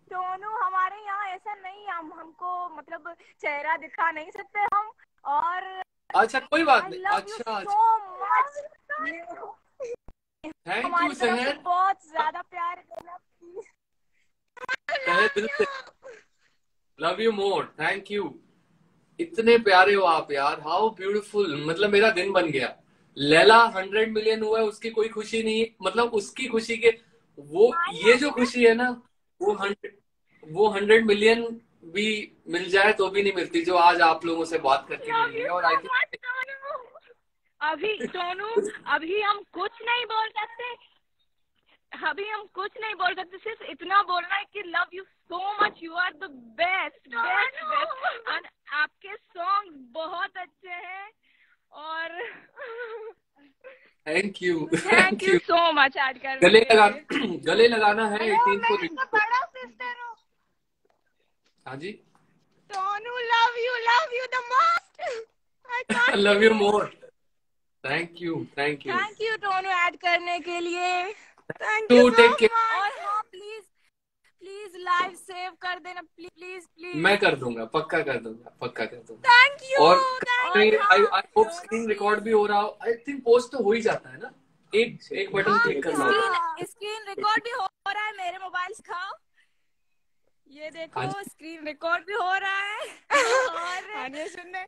सोनू, हमारे यहाँ ऐसा नहीं, हमको मतलब चेहरा दिखा नहीं सकते हम। और अच्छा कोई बात I नहीं। love you अच्छा so much. थैंक हमारी यू तरफ से शहर। बहुत ज्यादा प्यार देना प्लीज। तहे दिल से love you more, thank you. इतने प्यारे हो आप यार, हाउ ब्यूटीफुल। मतलब मेरा दिन बन गया। लैला 100 मिलियन हुआ है, उसकी कोई खुशी नहीं, मतलब उसकी खुशी के वो ये जो खुशी है ना, वो 100 मिलियन भी मिल जाए तो भी नहीं मिलती जो आज आप लोगों से बात करके मिल रही है। और आई थिंक अभी सोनू, अभी हम कुछ नहीं बोल सकते, अभी हम कुछ नहीं बोल सकते, सिर्फ इतना बोलना है कि love you so much, you are the best best best. And आपके सॉन्ग बहुत अच्छे हैं और थैंक यू सो मच। आज कर गले लगाना है 18 को। बड़ा सिस्टर हो। हाँ जी, Sonu, love you the most. Love you more. Thank you thank you. Thank you Tonu add करने के लिए। Thank to you take so care. Much. और हाँ प्लीज प्लीज लाइव सेव कर देना प्लीज प्लीज प्लीज। मैं कर दूंगा, पक्का कर दूंगा, पक्का कर दूंगा। Thank you. और हाँ, आई होप स्क्रीन रिकॉर्ड भी हो रहा हो। आई थिंक पोस्ट तो हो ही जाता है ना, एक बटन क्लिक करना होगा। स्क्रीन रिकॉर्ड भी हो रहा है मेरे मोबाइल से। खाओ ये देखो स्क्रीन रिकॉर्ड भी हो रहा है। और ये सुनने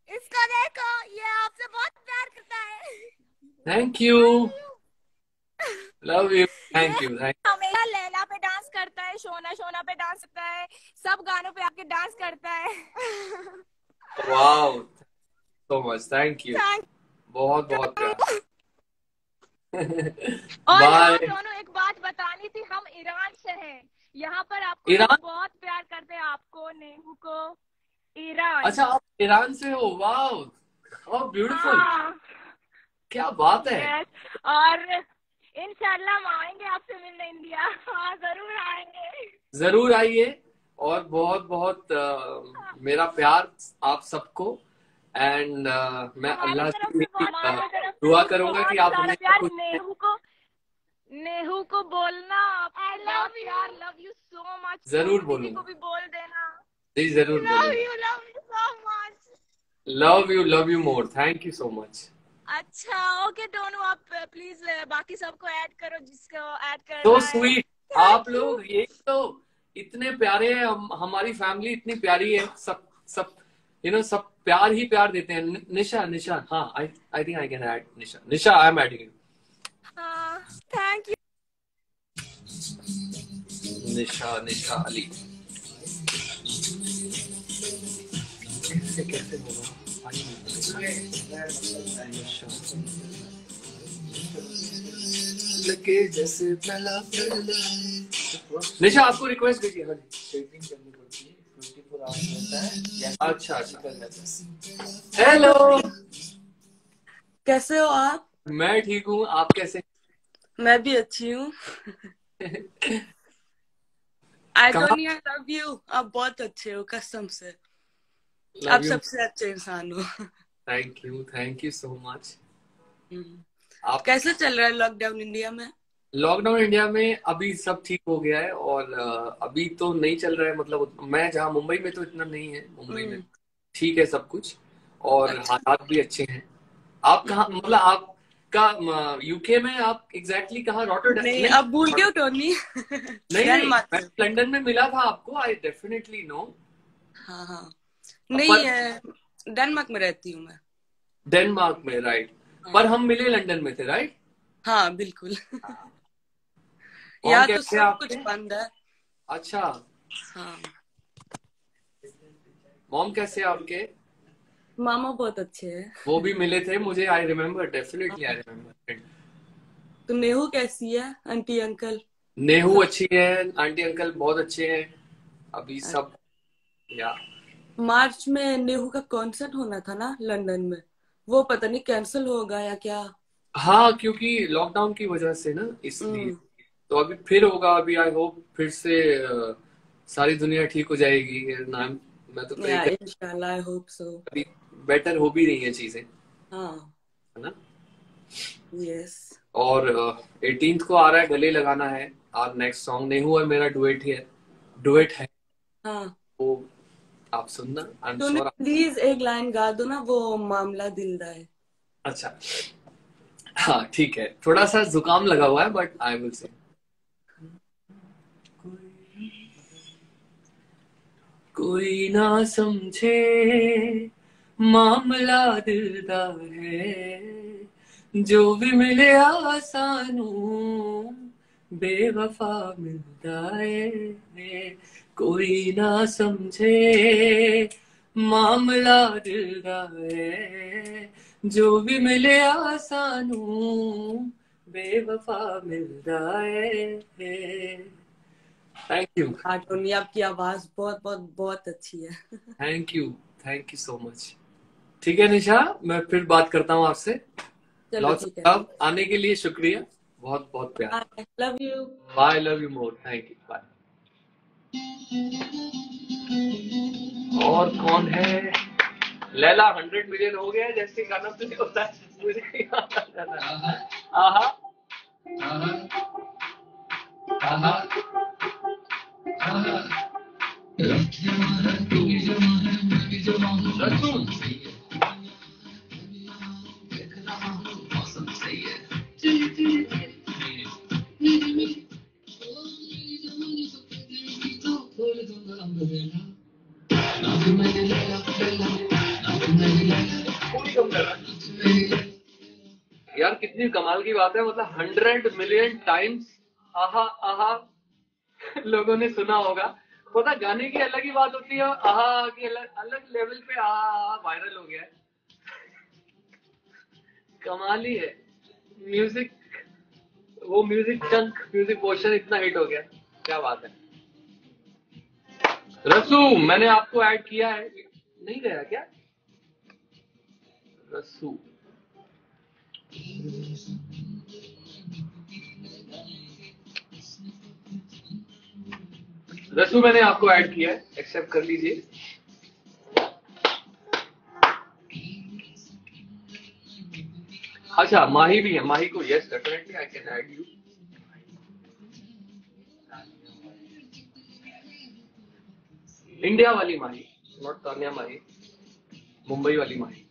इसका देखो, ये आपसे बहुत प्यार करता है। Thank you, love you, thank you. हमेशा लैला पे डांस करता है, शोना शोना पे डांस करता है, सब गानों पे आपके डांस करता है। Wow so much, thank you, बहुत बहुत प्यार। और बाय। दोनों एक बात बतानी थी, हम ईरान से हैं, यहाँ पर आपको ईरान? बहुत प्यार करते हैं, आपको, नेहू को। ईरान। अच्छा आप ईरान से हो? Wow how beautiful. क्या बात है। और इंशाल्लाह हम आएंगे आपसे मिलने इंडिया। हाँ जरूर आएंगे। जरूर आइए। और बहुत बहुत मेरा प्यार आप सबको। एंड मैं अल्लाह से दुआ करूंगा कि आप हमेशा खुश रहें। नेहू को बोलना आई लव यू सो मच। जरूर बोलूंगा। को भी बोल देना। जी जरूर बोलूंगा। Love you so much. Love you more. Thank you so much. अच्छा ओके टोनू, आप प्लीज बाकी सबको ऐड करो जिसको ऐड करना तो है। स्वीट आप लोग, ये तो इतने प्यारे हैं। हमारी फैमिली इतनी प्यारी है। सब सब प्यार ही प्यार देते हैं। निशा हाँ I think I can add Nisha I am adding you. हाँ थैंक यू निशा अली। कैसे होगा लगे जैसे पहला। निशा आपको रिक्वेस्ट भेजिए। अच्छा हेलो, कैसे हो आप? मैं ठीक हूँ, आप कैसे? मैं भी अच्छी हूँ। आई लव यू। आप बहुत अच्छे हो कसम से। आप सबसे अच्छे इंसान हो। Thank you so much. आप कैसे चल रहा है लॉकडाउन इंडिया में? लॉकडाउन इंडिया में अभी सब ठीक हो गया है। और अभी तो नहीं चल रहा है, मतलब मैं जहाँ मुंबई में तो इतना नहीं है। मुंबई में ठीक है सब कुछ, और हालात भी अच्छे हैं। आप कहाँ, मतलब आपका यूके में आप एग्जैक्टली कहाँ? रॉटरडैम? नहीं आप भूल गए टोनी। नहीं मैं लंदन में मिला था आपको। I definitely know. हाँ नहीं डेनमार्क में रहती हूँ मैं। डेनमार्क में, राइट। पर हम मिले लंदन में थे, राइट? हाँ बिल्कुल। यहाँ तो सब कुछ बंद है। अच्छा हाँ। मॉम कैसे आपके? मामा बहुत अच्छे हैं। वो भी मिले थे मुझे। I remember, definitely I remember. तो नेहू कैसी है? Aunty uncle? नेहू अच्छी है, आंटी अंकल बहुत अच्छे हैं अभी सब। या मार्च में नेहू का कॉन्सर्ट होना था ना लंदन में, वो पता नहीं कैंसिल होगा या क्या। हाँ क्योंकि लॉकडाउन की वजह से ना, इसलिए। तो अभी फिर होगा। अभी आई होप फिर से सारी दुनिया ठीक हो जाएगी। मैं तो इंशाल्लाह आई होप सो। अभी बेटर हो भी रही है चीजें। हाँ है ना? यस। और 18th को आ रहा है गले लगाना है और नेक्स्ट सॉन्ग नेहू और मेरा डुएट है। हाँ वो आप सुनना। तो प्लीज एक लाइन गा दो ना, वो मामला दिल दा है। अच्छा हाँ ठीक है, थोड़ा सा जुकाम लगा हुआ है बट आई विल से। कोई ना समझे मामला दिलदार है, जो भी मिले आसानू बेवफा मिलता है। कोई ना समझे मामला दिलदार है, जो भी मिले आसानू बेवफा मिलता है। Thank you. टोनी आपकी आवाज बहुत बहुत बहुत अच्छी है। Thank you so much. ठीक है निशा, मैं फिर बात करता हूँ आपसे। आने के लिए शुक्रिया, बहुत बहुत प्यार। Love you. Bye, love you more. Thank you, bye. और कौन है? लैला 100 मिलियन हो गया जैसे गाना तो नहीं होता है। मुझे याद आ रहा है। आहा आहा रसूल यार कितनी कमाल की बात है, मतलब 100 मिलियन टाइम्स आहा आहा लोगों ने सुना होगा। पता गाने की अलग ही बात होती है, आहा की अलग लेवल पे आहा वायरल हो गया है। कमाल ही है। म्यूजिक, वो म्यूजिक चंक, म्यूजिक पोर्शन इतना हिट हो गया, क्या बात है। रसू मैंने आपको ऐड किया है, नहीं गया क्या रसू? रसू मैंने आपको ऐड किया है, एक्सेप्ट कर लीजिए। अच्छा माही भी है, माही को yes definitely I can add you. India वाली माही, नॉट तान्या माही, मुंबई वाली माही।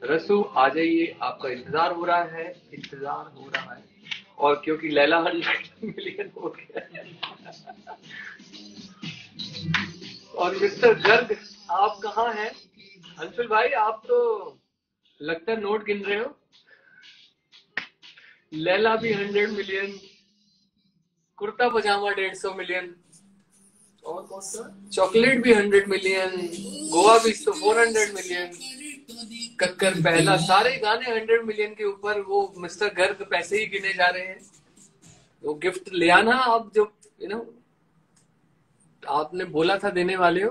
रसू आ जाइए, आपका इंतजार हो रहा है, इंतजार हो रहा है। और क्योंकि लैला 100 मिलियन हो गया है और मिस्टर गर्ग आप कहाँ हैं? अंशुल भाई आप तो लगता है नोट गिन रहे हो। लैला भी 100 मिलियन, कुर्ता पजामा 150 मिलियन, और कौन सा चॉकलेट भी 100 मिलियन, गोवा बीच तो 400 मिलियन, कक्कर पहला, सारे गाने 100 मिलियन के ऊपर। वो मिस्टर गर्ग पैसे ही गिने जा रहे हैं। वो गिफ्ट ले आना आप, जो यू नो आपने बोला था देने वाले हो।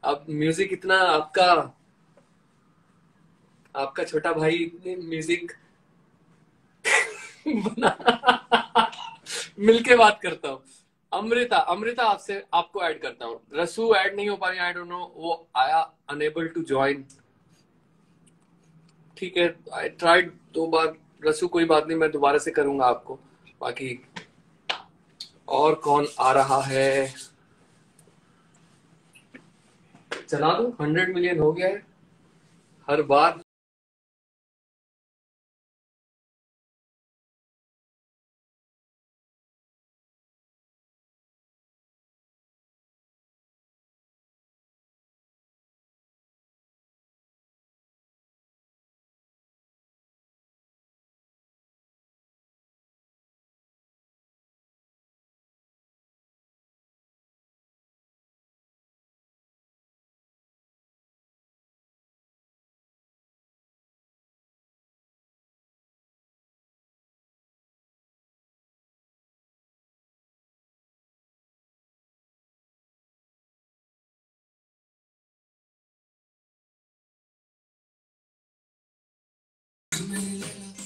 अब म्यूजिक इतना आपका छोटा भाई इतने म्यूजिक बना मिलके बात करता हूँ। अमृता आपको ऐड करता हूँ। रसू ऐड नहीं हो पाई, आई डोंट नो, वो आया अनेबल टू ज्वाइन। ठीक है, आई ट्राइड 2 बार। रसू कोई बात नहीं, मैं दोबारा से करूंगा आपको। बाकी और कौन आ रहा है? चला दो, 100 मिलियन हो गया है हर बार।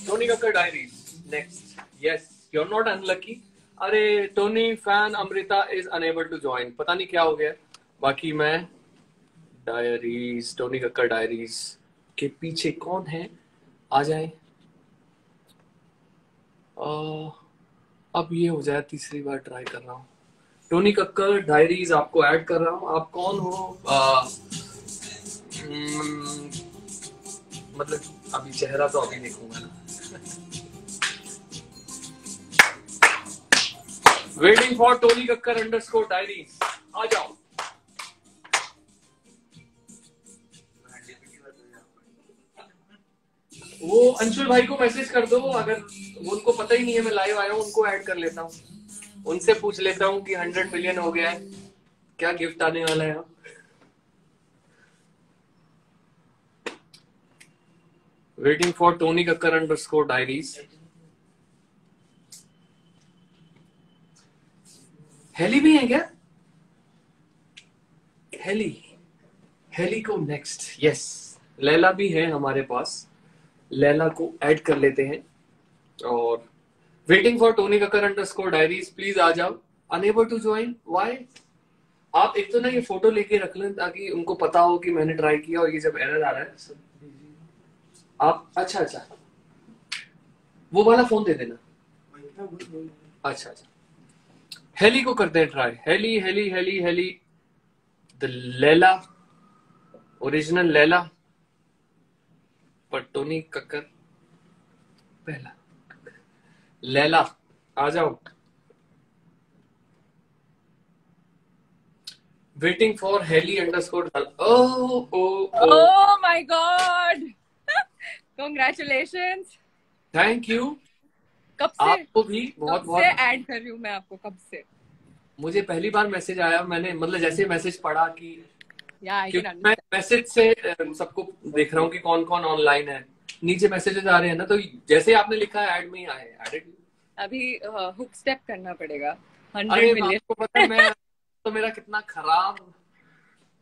Tony Kakkar diaries next. Yes, you are not unlucky. अरे Tony fan Amrita is unable to join, पता नहीं क्या हो गया। बाकी मैं डायरीज, टोनी कक्कर डायरीज के पीछे कौन है, आ जाए। अब ये हो जाए, तीसरी बार ट्राई कर रहा हूँ। टोनी कक्कर डायरीज आपको ऐड कर रहा हूँ। आप कौन हो? मतलब अभी चेहरा तो अभी देखूंगा ना। Waiting for Tony Kakkar _ diaries, आ जाओ। वो अंशुल भाई को मैसेज कर दो, अगर उनको पता ही नहीं है मैं लाइव आया हूँ, उनको ऐड कर लेता हूँ। उनसे पूछ लेता हूँ कि 100 मिलियन हो गया है, क्या गिफ्ट आने वाला है। Waiting for Tony Kakkar _ diaries. Haley भी है क्या? हेली को नेक्स्ट। यस, लैला भी है हमारे पास, लैला को ऐड कर लेते हैं। और waiting for Tony Kakkar _ diaries, please आ जाओ। Unable to join, why? आप एक तो ना ये फोटो लेके रख लें ताकि उनको पता हो कि मैंने ट्राई किया, और ये जब एरर आ रहा है आप अच्छा वो वाला फोन दे देना। अच्छा हेली को करते हैं try. Haley the Laila, original Laila, पर टोनी कक्कर पहला। लैला आ जाओ। Waiting for Haley underscore. Oh my God! Congratulations! Thank you. कब से आपको भी बहुत कब बहुत। से ऐड कर रही हूँ मैं आपको, कब से? मुझे पहली बार मैसेज आया, मैंने मतलब जैसे मैसेज पढ़ा कि Yeah, I can क्योंकि मैं मैसेज से सबको देख रहा हूँ कि कौन कौन ऑनलाइन है, नीचे मैसेजेस आ रहे हैं ना, तो जैसे आपने लिखा है ऐड में ही आए, एडेड। अभी हुक स्टेप करना पड़ेगा 100 अरे मिलियन। आपको पता है मैं तो मेरा कितना खराब,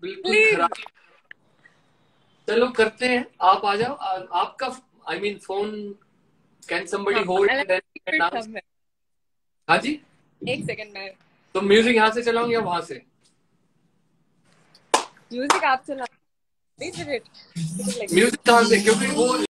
बिल्कुल खराब। चलो करते हैं, आप आ जाओ। आपका I mean phone, can somebody hold? हाँ जी, एक सेकंड में। तो म्यूजिक यहाँ से चलाऊं या वहां से? म्यूजिक आप चला। म्यूजिक कहाँ से? क्योंकि वो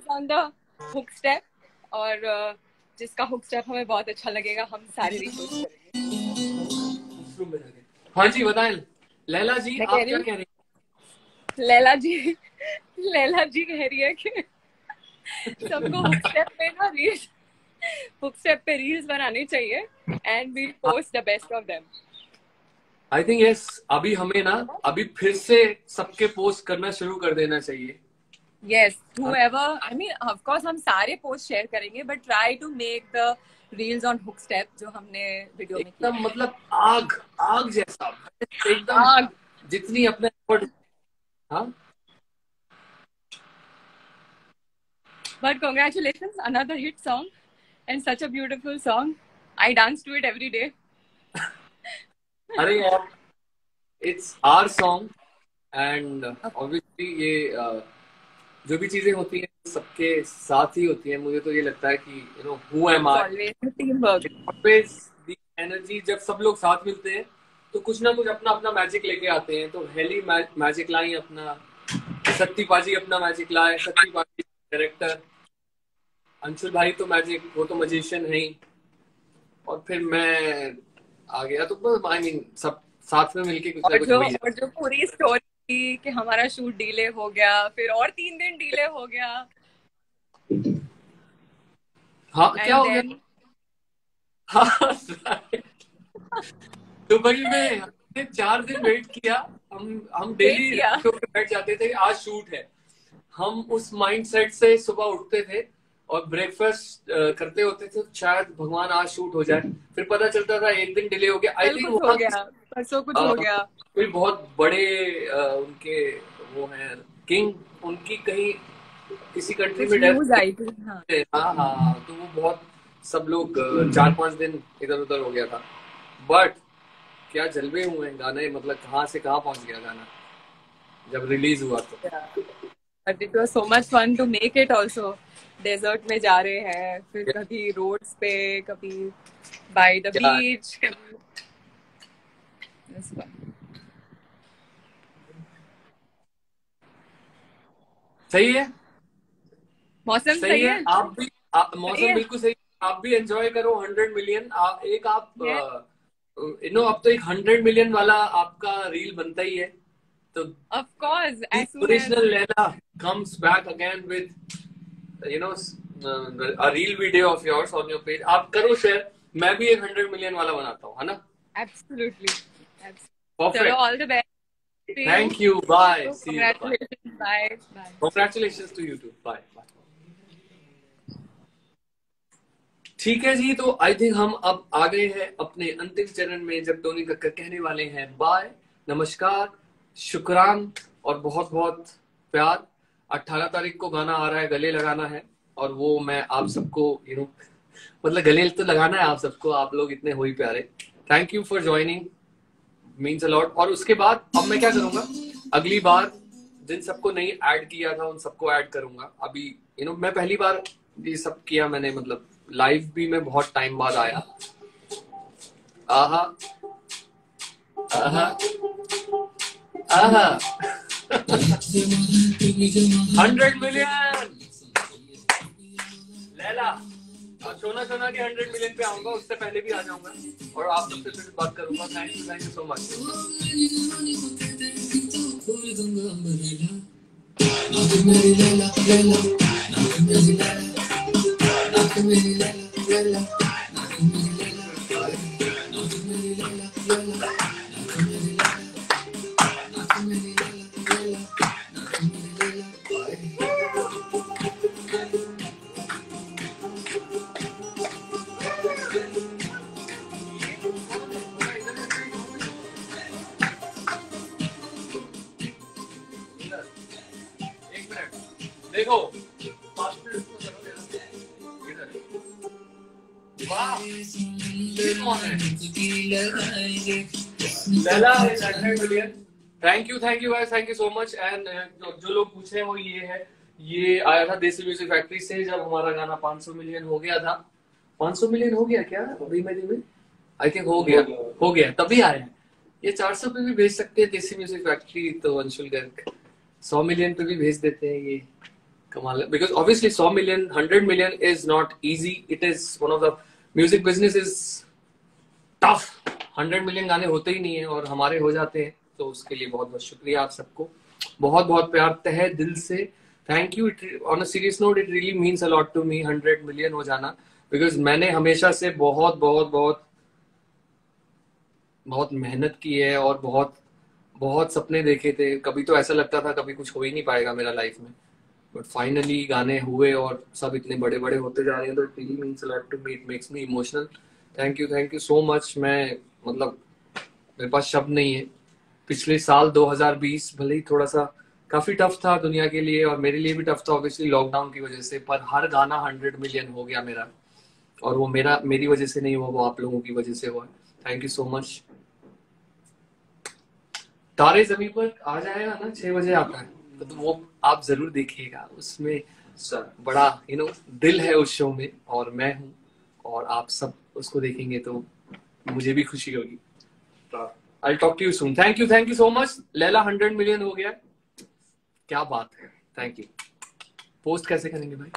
ऑन द हुक स्टेप, और जिसका हुक स्टेप हमें बहुत अच्छा लगेगा हम सारे रिपोस्ट करेंगे। हाँ जी बताएं लैला जी, आप क्या कह रही हैं? लैला जी कह रही है कि सबको हुक स्टेप पे ना रील्स, हुक स्टेप पे रील्स बनानी चाहिए and we post the best of them. I think yes, अभी हमें ना अभी फिर से सबके पोस्ट करना शुरू कर देना चाहिए। Yes, whoever, I mean, of course हम सारे पोस्ट शेयर करेंगे, but try to make the reels on hook step जो हमने वीडियो में किया। एकदम मतलब आग जैसा, एकदम आग जितनी अपने एफर्ट। हाँ, but congratulations, another hit song and such a beautiful song. I dance to it every day. अरे यार, it's our song and obviously ये जो भी चीजें होती हैं सबके साथ ही होती हैं। मुझे तो ये लगता है कि you know who am I? Always the energy। जब सब लोग साथ मिलते हैं तो कुछ ना कुछ अपना अपना मैजिक लेके आते हैं। तो हेली मैजिक लाई अपना, सत्ती पाजी अपना मैजिक लाए, सत्ती पाजी डायरेक्टर, अंशुल भाई तो मैजिक, वो तो मजिशियन है ही, और फिर मैं आ गया। तो आई मीन सब साथ में मिलके कुछ ना कुछ। और जो पूरी स्टोरी कि हमारा शूट डिले हो गया, फिर और 3 दिन डिले हो गया। हाँ क्या हो गया? हाँ दुबई में हमने 4 दिन वेट किया। हम डेली बैठ जाते थे, आज शूट है। हम उस माइंडसेट से सुबह उठते थे और ब्रेकफास्ट करते होते थे, शायद भगवान आज शूट हो जाए। फिर पता चलता था 1 दिन डिले हो गया। आई थिंक हो गया, परसों कुछ हो गया। कोई बहुत बड़े उनके वो हैं किंग, उनकी कहीं किसी कंट्री में डेथ आई थी। हाँ, तो वो बहुत सब लोग 4-5 दिन इधर उधर हो गया था। बट क्या जलवे हुए हैं गाने, मतलब कहाँ से कहाँ पहुंच गया गाना जब रिलीज हुआ तो। But it was so much fun to make it also। Desert में जा रहे हैं, फिर कभी रोड्स पे, कभी बाय द बीच। सही है, मौसम सही है। आप भी मौसम बिल्कुल सही, आप भी एंजॉय करो 100 मिलियन। एक आप अब तो एक 100 मिलियन वाला आपका रील बनता ही है। तो of course original Laila comes back again with a reel video of yours on your page। आप करो शेयर, मैं भी एक 100 मिलियन वाला बनाता हूँ, है ना? Absolutely. Perfect. चलो, all the best. Thank you. Bye. See you. Congratulations. Bye. Bye. Congratulations to you too. Bye. ठीक है जी, तो आई थिंक हम अब आ गए हैं अपने अंतिम चरण में, जब टोनी कक्कर कहने वाले हैं बाय, नमस्कार, शुक्रान और बहुत बहुत प्यार। 18 तारीख को गाना आ रहा है, गले लगाना है, और वो मैं आप सबको मतलब गले तो लगाना है आप सबको, आप लोग इतने हो ही प्यारे। Thank you for joining, means a lot. और उसके बाद अब मैं क्या करूंगा, अगली बार जिन सबको नहीं ऐड किया था उन सबको ऐड करूंगा। अभी मैं पहली बार ये सब किया मैंने, मतलब लाइव भी मैं बहुत टाइम बाद आया। आहा आहा आहा 100 मिलियन लैला, सोना के 100 मिलियन पे आऊंगा, उससे पहले भी आ जाऊंगा और आप सबसे फिर बात करूंगा। Thank you so much. देखो वाह, Laila is 100 million. Thank you guys, thank you so much. And जो लोग पूछ रहे हैं वो ये है, ये आया था देसी म्यूजिक फैक्ट्री से जब हमारा गाना 500 मिलियन हो गया था। 500 मिलियन हो गया क्या धीमे? आई थिंक हो गया तभी आया। ये 400 पे भी भेज सकते हैं देसी म्यूजिक फैक्ट्री, तो अंशुल गर्ग 100 मिलियन पे भी भेज देते हैं। ये कमाल है, because obviously 100 million 100 million is not easy, it is one of the music business is tough. 100 million गाने होते ही नहीं है और हमारे हो जाते हैं, तो उसके लिए बहुत बहुत शुक्रिया आप सबको, बहुत बहुत प्यार तहे दिल से। Thank you. On a serious note, it really means a lot to me 100 million हो जाना, बिकॉज मैंने हमेशा से बहुत बहुत बहुत बहुत मेहनत की है और बहुत बहुत सपने देखे थे। कभी तो ऐसा लगता था कभी कुछ हो ही नहीं पाएगा मेरा लाइफ में, बट फाइनली गाने हुए और सब इतने बड़े बड़े होते जा रहे हैं, तो it really means a lot to me, it makes me emotional. Thank you so much. मैं मतलब मेरे पास शब्द नहीं है। पिछले साल 2020 भले ही थोड़ा सा काफी टफ था दुनिया के लिए और मेरे लिए भी टफ था ऑब्वियसली लॉकडाउन की वजह से, पर हर गाना 100 मिलियन हो गया मेरा, और वो मेरी वजह से नहीं हुआ, वो आप लोगों की वजह से हुआ। Thank you so much. तारे ज़मीन पर आ जाएगा ना, 6 बजे आता है, तो वो आप जरूर देखिएगा। उसमें बड़ा दिल है उस शो में, और मैं हूँ और आप सब उसको देखेंगे तो मुझे भी खुशी होगी। I'll talk to you soon. Thank you so much. Laila 100 million हो गया, क्या बात है। Thank you. पोस्ट कैसे करेंगे भाई?